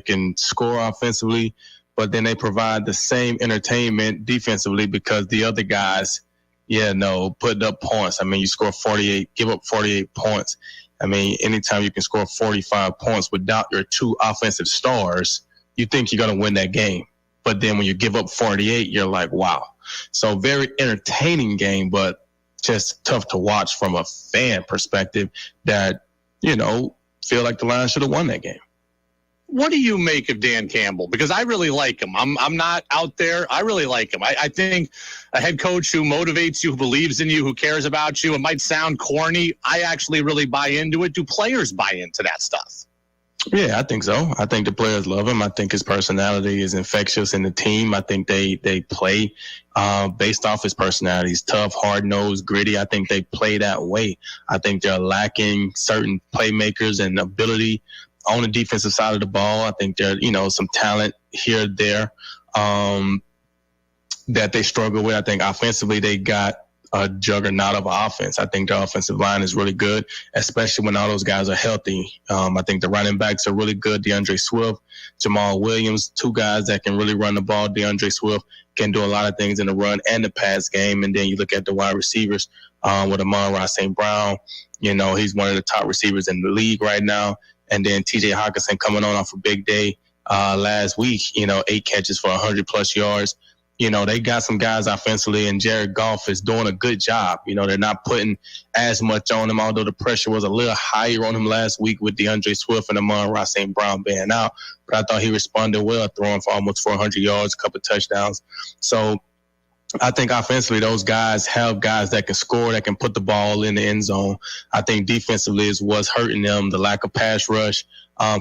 can score offensively, but then they provide the same entertainment defensively because the other guys, putting up points. I mean, you score 48, give up 48 points. I mean, anytime you can score 45 points without your 2 offensive stars, you think you're going to win that game. But then when you give up 48, you're like, wow. So very entertaining game, but just tough to watch from a fan perspective that, feel like the Lions should have won that game. What do you make of Dan Campbell? Because I really like him. I'm not out there. I really like him. I think a head coach who motivates you, who believes in you, who cares about you. It might sound corny. I actually really buy into it. Do players buy into that stuff? Yeah, I think so. I think the players love him. I think his personality is infectious in the team. I think they play based off his personality. He's tough, hard-nosed, gritty. I think they play that way. I think they're lacking certain playmakers and ability on the defensive side of the ball. I think there, some talent here and there that they struggle with. I think offensively they got a juggernaut of offense. I think the offensive line is really good, especially when all those guys are healthy. I think the running backs are really good. DeAndre Swift, Jamal Williams, two guys that can really run the ball. DeAndre Swift can do a lot of things in the run and the pass game. And then you look at the wide receivers with Amon-Ra St. Brown. He's one of the top receivers in the league right now. And then TJ Hawkinson coming on off a big day last week, 8 catches for 100-plus yards. They got some guys offensively, and Jared Goff is doing a good job. They're not putting as much on him, although the pressure was a little higher on him last week with DeAndre Swift and Amon-Ra St. Brown being out. But I thought he responded well, throwing for almost 400 yards, a couple of touchdowns. So I think offensively, those guys have guys that can score, that can put the ball in the end zone. I think defensively is what's hurting them, the lack of pass rush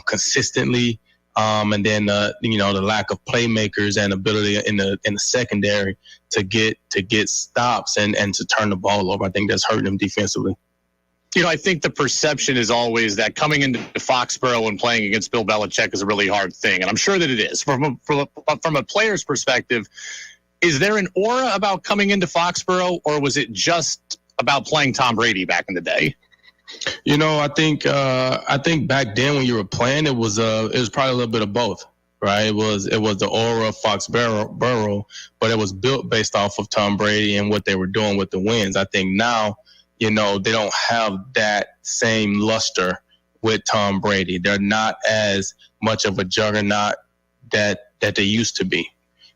consistently. And then the lack of playmakers and ability in the secondary to get stops and to turn the ball over. I think that's hurting them defensively. I think the perception is always that coming into Foxborough and playing against Bill Belichick is a really hard thing, and I'm sure that it is. From a player's perspective, is there an aura about coming into Foxborough, or was it just about playing Tom Brady back in the day? I think back then when you were playing, it was probably a little bit of both, right? It was the aura of Foxborough, but it was built based off of Tom Brady and what they were doing with the wins. I think now, they don't have that same luster with Tom Brady. They're not as much of a juggernaut that they used to be.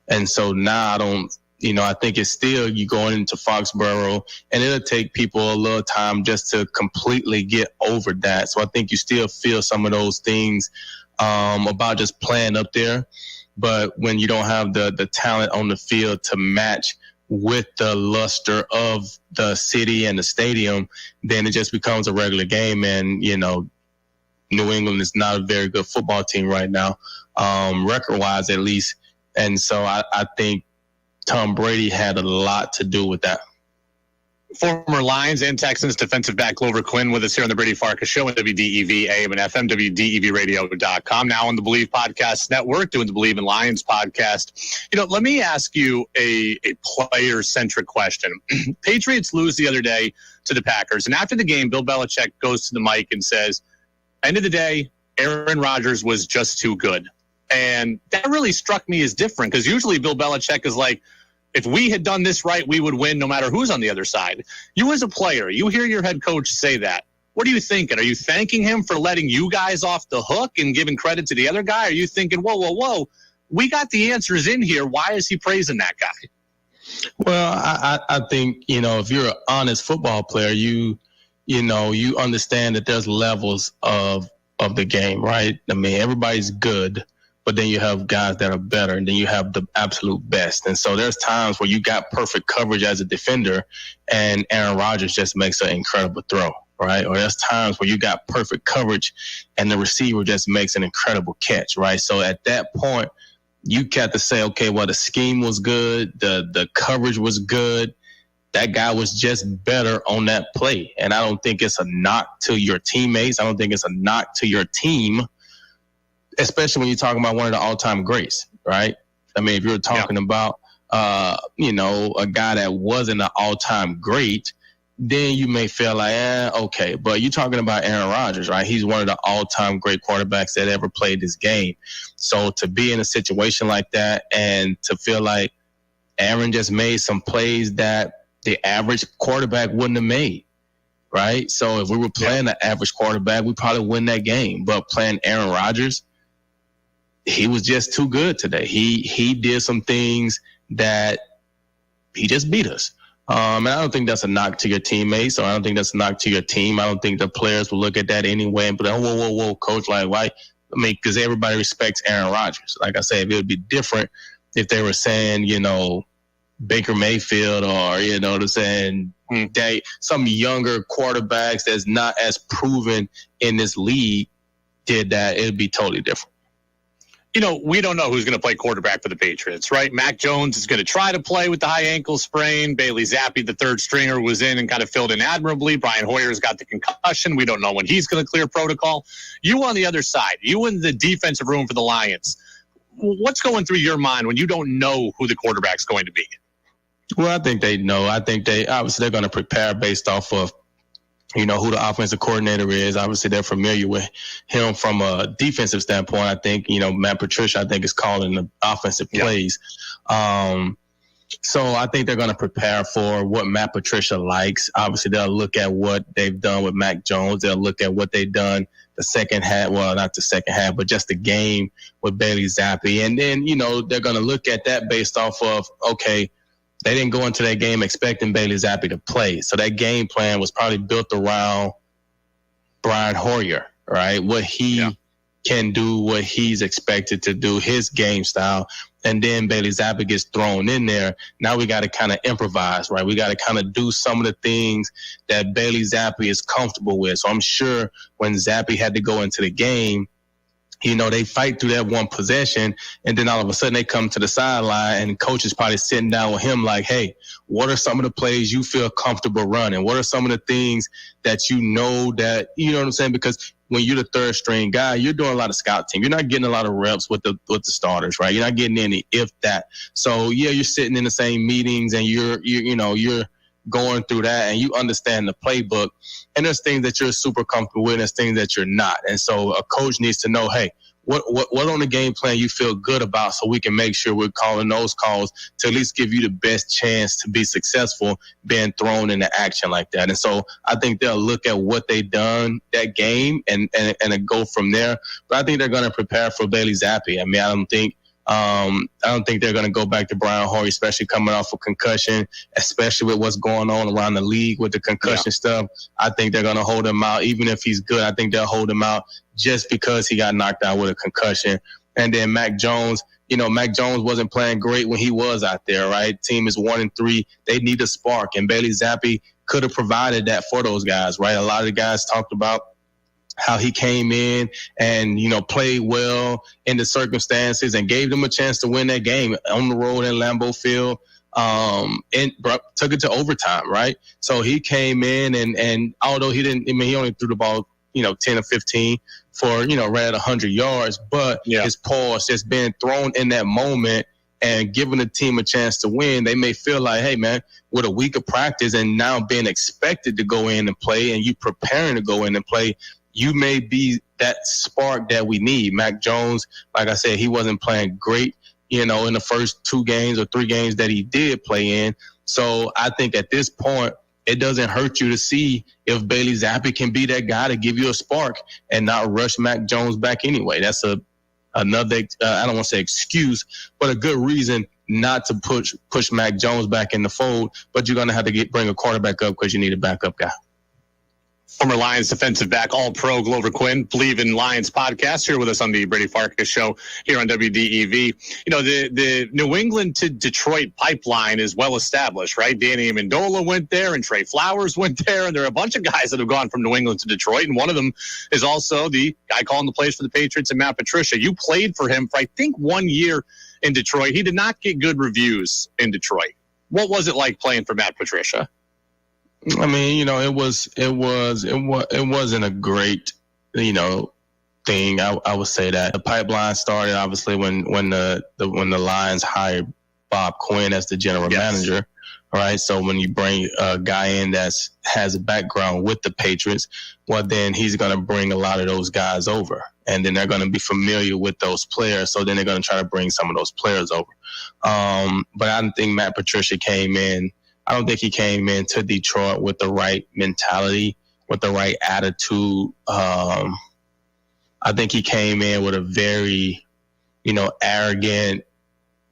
And so now I think it's still you going into Foxborough, and it'll take people a little time just to completely get over that. So I think you still feel some of those things about just playing up there. But when you don't have the talent on the field to match with the luster of the city and the stadium, then it just becomes a regular game. And, New England is not a very good football team right now, record-wise at least. And so I think Tom Brady had a lot to do with that. Former Lions and Texans defensive back Glover Quinn with us here on the Brady Farkas Show on WDEV AM and FM, WDEVradio.com, now on the Believe Podcast Network, doing the Believe in Lions podcast. Let me ask you a player-centric question. Patriots lose the other day to the Packers, and after the game, Bill Belichick goes to the mic and says, end of the day, Aaron Rodgers was just too good. And that really struck me as different, because usually Bill Belichick is like, if we had done this right, we would win no matter who's on the other side. You as a player, you hear your head coach say that. What are you thinking? Are you thanking him for letting you guys off the hook and giving credit to the other guy? Are you thinking, whoa, we got the answers in here. Why is he praising that guy? Well, I think, if you're an honest football player, you understand that there's levels of the game, right? I mean, everybody's good, but then you have guys that are better, and then you have the absolute best. And so there's times where you got perfect coverage as a defender, and Aaron Rodgers just makes an incredible throw, right? Or there's times where you got perfect coverage, and the receiver just makes an incredible catch, right? So at that point, you got to say, okay, well, the scheme was good, the coverage was good, that guy was just better on that play. And I don't think it's a knock to your teammates. I don't think it's a knock to your team, especially when you're talking about one of the all-time greats, right? I mean, if you're talking about, a guy that wasn't an all-time great, then you may feel like, okay. But you're talking about Aaron Rodgers, right? He's one of the all-time great quarterbacks that ever played this game. So to be in a situation like that and to feel like Aaron just made some plays that the average quarterback wouldn't have made, right? So if we were playing the average quarterback, we'd probably win that game. But playing Aaron Rodgers, he was just too good today. He did some things that he just beat us. And I don't think that's a knock to your teammates, or I don't think that's a knock to your team. I don't think the players will look at that anyway and be like, whoa, coach, like, why? I mean, because everybody respects Aaron Rodgers. Like I said, it would be different if they were saying, Baker Mayfield, or, they're saying some younger quarterbacks that's not as proven in this league did that. It'd be totally different. We don't know who's going to play quarterback for the Patriots, right? Mac Jones is going to try to play with the high ankle sprain. Bailey Zappi, the third stringer, was in and kind of filled in admirably. Brian Hoyer's got the concussion. We don't know when he's going to clear protocol. You on the other side, you in the defensive room for the Lions, what's going through your mind when you don't know who the quarterback's going to be? Well, I think they know. I think obviously they're going to prepare based off of, who the offensive coordinator is. Obviously, they're familiar with him from a defensive standpoint. I think, Matt Patricia, I think, is calling the offensive plays. So I think they're going to prepare for what Matt Patricia likes. Obviously, they'll look at what they've done with Mac Jones. They'll look at what they've done the second half. Well, not the second half, but just the game with Bailey Zappi. And then, they're going to look at that based off of, okay, they didn't go into that game expecting Bailey Zappi to play. So that game plan was probably built around Brian Hoyer, right? What he can do, what he's expected to do, his game style. And then Bailey Zappi gets thrown in there. Now we got to kind of improvise, right? We got to kind of do some of the things that Bailey Zappi is comfortable with. So I'm sure when Zappi had to go into the game, they fight through that one possession, and then all of a sudden they come to the sideline, and coach is probably sitting down with him like, hey, what are some of the plays you feel comfortable running? What are some of the things that that, you know what I'm saying? Because when you're the third string guy, you're doing a lot of scout team. You're not getting a lot of reps with the starters, right? You're not getting any, if that. So yeah, you're sitting in the same meetings, and you're going through that, and you understand the playbook, and there's things that you're super comfortable with, and there's things that you're not. And so a coach needs to know, hey, what on the game plan you feel good about, so we can make sure we're calling those calls to at least give you the best chance to be successful being thrown into action like that. And so I think they'll look at what they've done that game and go from there. But I think they're going to prepare for Bailey Zappi. I mean, I don't think they're going to go back to Brian Hoyer, especially coming off of concussion, especially with what's going on around the league with the concussion stuff. I think they're going to hold him out. Even if he's good, I think they'll hold him out just because he got knocked out with a concussion. And then Mac Jones, Mac Jones wasn't playing great when he was out there, right? Team is 1-3. They need a spark, and Bailey Zappi could have provided that for those guys, right? A lot of the guys talked about how he came in and, played well in the circumstances and gave them a chance to win that game on the road in Lambeau Field, and took it to overtime, right? So he came in and although he only threw the ball, 10 or 15 for, ran 100 yards, but his paws just being thrown in that moment and giving the team a chance to win. They may feel like, hey, man, with a week of practice and now being expected to go in and play, and you preparing to go in and play, you may be that spark that we need. Mac Jones, like I said, he wasn't playing great, in the first 2 games or 3 games that he did play in. So I think at this point, it doesn't hurt you to see if Bailey Zappi can be that guy to give you a spark and not rush Mac Jones back anyway. That's another, I don't want to say excuse, but a good reason not to push Mac Jones back in the fold, but you're going to have to bring a quarterback up because you need a backup guy. Former Lions defensive back, All-Pro Glover Quinn, Believe in Lions podcast, here with us on the Brady Farkas show here on WDEV. The New England to Detroit pipeline is well established, right? Danny Amendola went there, and Trey Flowers went there, and there are a bunch of guys that have gone from New England to Detroit, and one of them is also the guy calling the plays for the Patriots, and Matt Patricia. You played for him for, I think, 1 year in Detroit. He did not get good reviews in Detroit. What was it like playing for Matt Patricia? I mean, it wasn't a great, thing. I would say that the pipeline started obviously when the Lions hired Bob Quinn as the general manager, right? So when you bring a guy in that has a background with the Patriots, well, then he's going to bring a lot of those guys over, and then they're going to be familiar with those players. So then they're going to try to bring some of those players over. But I don't think Matt Patricia came in. I don't think he came into Detroit with the right mentality, with the right attitude. I think he came in with a very, arrogant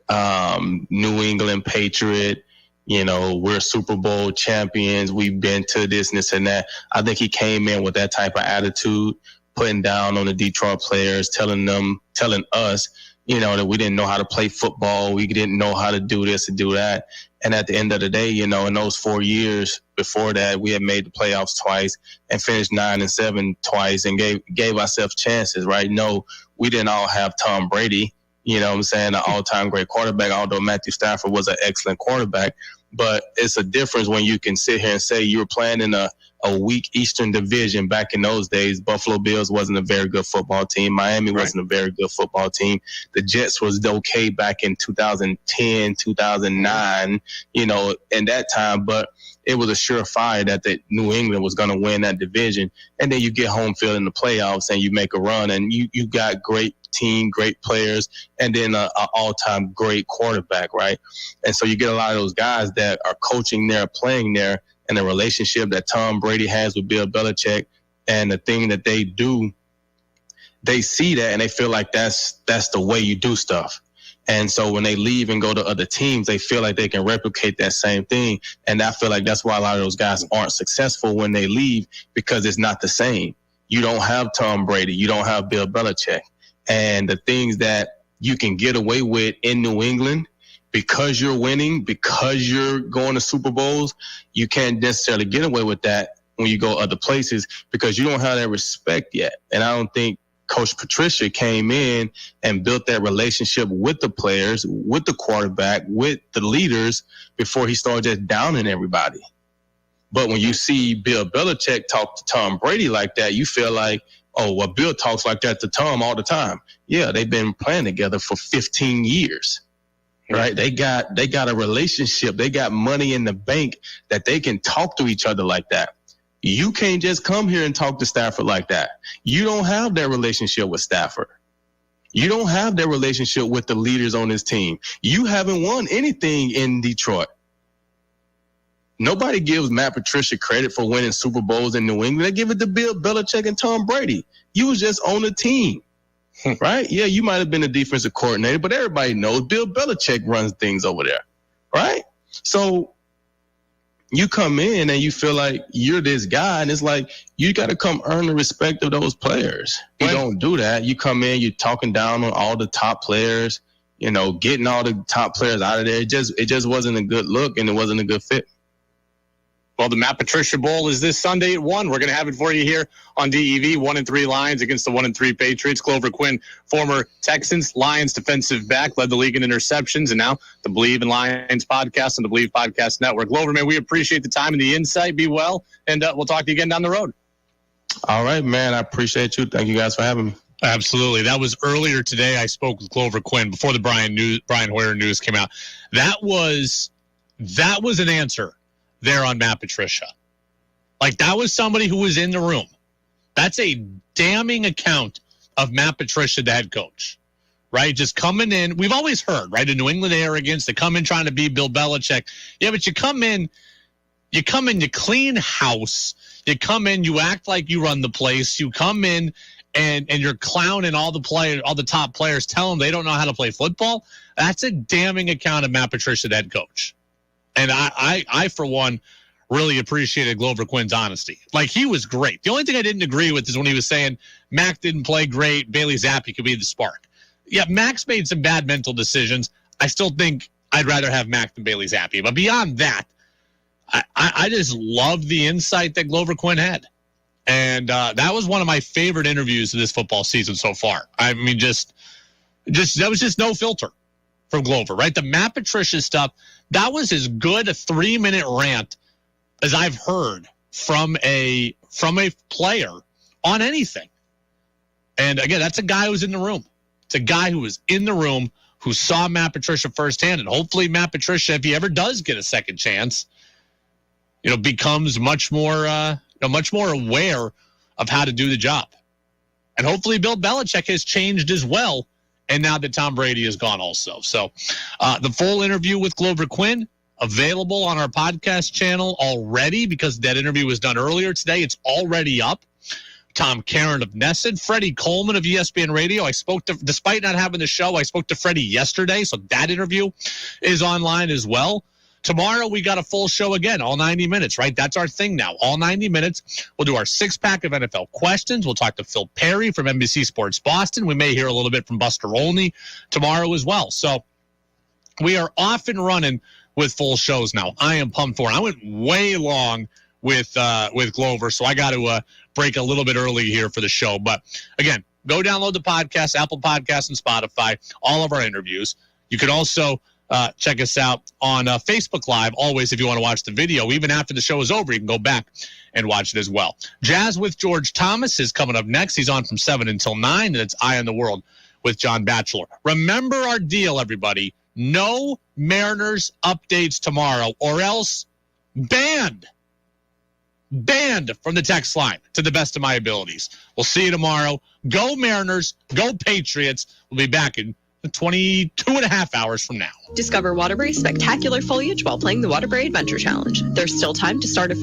New England Patriot. We're Super Bowl champions. We've been to this and that. I think he came in with that type of attitude, putting down on the Detroit players, telling us, that we didn't know how to play football. We didn't know how to do this and do that. And at the end of the day, in those 4 years before that, we had made the playoffs twice and finished 9-7 twice and gave ourselves chances, right? No, we didn't all have Tom Brady, an all-time great quarterback, although Matthew Stafford was an excellent quarterback. But it's a difference when you can sit here and say you were playing in a a weak Eastern Division back in those days. Buffalo Bills wasn't a very good football team. Miami wasn't a very good football team. The Jets was okay back in 2010, 2009, in that time, but it was a surefire that the New England was going to win that division. And then you get home field in the playoffs and you make a run, and you got great team, great players, and then an all-time great quarterback, right? And so you get a lot of those guys that are coaching there, playing there, and the relationship that Tom Brady has with Bill Belichick and the thing that they do, they see that and they feel like that's the way you do stuff. And so when they leave and go to other teams, they feel like they can replicate that same thing. And I feel like that's why a lot of those guys aren't successful when they leave, because it's not the same. You don't have Tom Brady. You don't have Bill Belichick. And the things that you can get away with in New England, because you're winning, because you're going to Super Bowls, you can't necessarily get away with that when you go other places, because you don't have that respect yet. And I don't think Coach Patricia came in and built that relationship with the players, with the quarterback, with the leaders before he started just downing everybody. But when you see Bill Belichick talk to Tom Brady like that, you feel like, oh, well, Bill talks like that to Tom all the time. Yeah, they've been playing together for 15 years, right? They got a relationship. They got money in the bank that they can talk to each other like that. You can't just come here and talk to Stafford like that. You don't have that relationship with Stafford. You don't have that relationship with the leaders on this team. You haven't won anything in Detroit. Nobody gives Matt Patricia credit for winning Super Bowls in New England. They give it to Bill Belichick and Tom Brady. You was just on the team, right? Yeah, you might have been a defensive coordinator, but everybody knows Bill Belichick runs things over there, right? So you come in and you feel like you're this guy, and it's like you got to come earn the respect of those players. You don't do that. You come in, you're talking down on all the top players, getting all the top players out of there. It just wasn't a good look, and it wasn't a good fit. Well, the Matt Patricia Bowl is this Sunday at 1. We're going to have it for you here on DEV. 1-3 Lions against the 1-3 Patriots. Glover Quinn, former Texans Lions defensive back, led the league in interceptions, and now the Believe in Lions podcast on the Believe Podcast Network. Glover, man, we appreciate the time and the insight. Be well, and we'll talk to you again down the road. All right, man. I appreciate you. Thank you guys for having me. Absolutely. That was earlier today. I spoke with Glover Quinn before the Brian Hoyer news came out. That was an answer there on Matt Patricia. Like, that was somebody who was in the room. That's a damning account of Matt Patricia, the head coach, right? Just coming in. We've always heard, right, the New England arrogance. They come in trying to be Bill Belichick. Yeah, but you come in, you clean house. You come in, you act like you run the place. You come in and you're clowning all the top players, tell them they don't know how to play football. That's a damning account of Matt Patricia, the head coach. And I, for one, really appreciated Glover Quinn's honesty. Like, he was great. The only thing I didn't agree with is when he was saying Mac didn't play great, Bailey Zappi could be the spark. Yeah, Mac's made some bad mental decisions. I still think I'd rather have Mac than Bailey Zappi. But beyond that, I just love the insight that Glover Quinn had. And that was one of my favorite interviews of this football season so far. I mean, just that was just no filter from Glover, right? The Matt Patricia stuff, that was as good a 3-minute rant as I've heard from a player on anything. And again, that's a guy who was in the room. It's a guy who was in the room, who saw Matt Patricia firsthand. And hopefully Matt Patricia, if he ever does get a second chance, becomes much more aware of how to do the job. And hopefully Bill Belichick has changed as well. And now that Tom Brady is gone also. So the full interview with Glover Quinn, available on our podcast channel already, because that interview was done earlier today. It's already up. Caron of NESN, Freddie Coleman of ESPN Radio. Despite not having the show, I spoke to Freddie yesterday, so that interview is online as well. Tomorrow, we got a full show again, all 90 minutes, right? That's our thing now, all 90 minutes. We'll do our 6-pack of NFL questions. We'll talk to Phil Perry from NBC Sports Boston. We may hear a little bit from Buster Olney tomorrow as well. So we are off and running with full shows now. I am pumped for it. I went way long with Glover, so I got to break a little bit early here for the show. But again, go download the podcast, Apple Podcasts and Spotify, all of our interviews. You can also check us out on Facebook Live. Always, if you want to watch the video, even after the show is over, you can go back and watch it as well. Jazz with George Thomas is coming up next. He's on from 7 until 9, and it's Eye on the World with John Batchelor. Remember our deal, everybody. No Mariners updates tomorrow, or else banned from the text line, to the best of my abilities. We'll see you tomorrow. Go Mariners, go Patriots. We'll be back in 22 and a half hours from now. Discover Waterbury's spectacular foliage while playing the Waterbury Adventure Challenge. There's still time to start a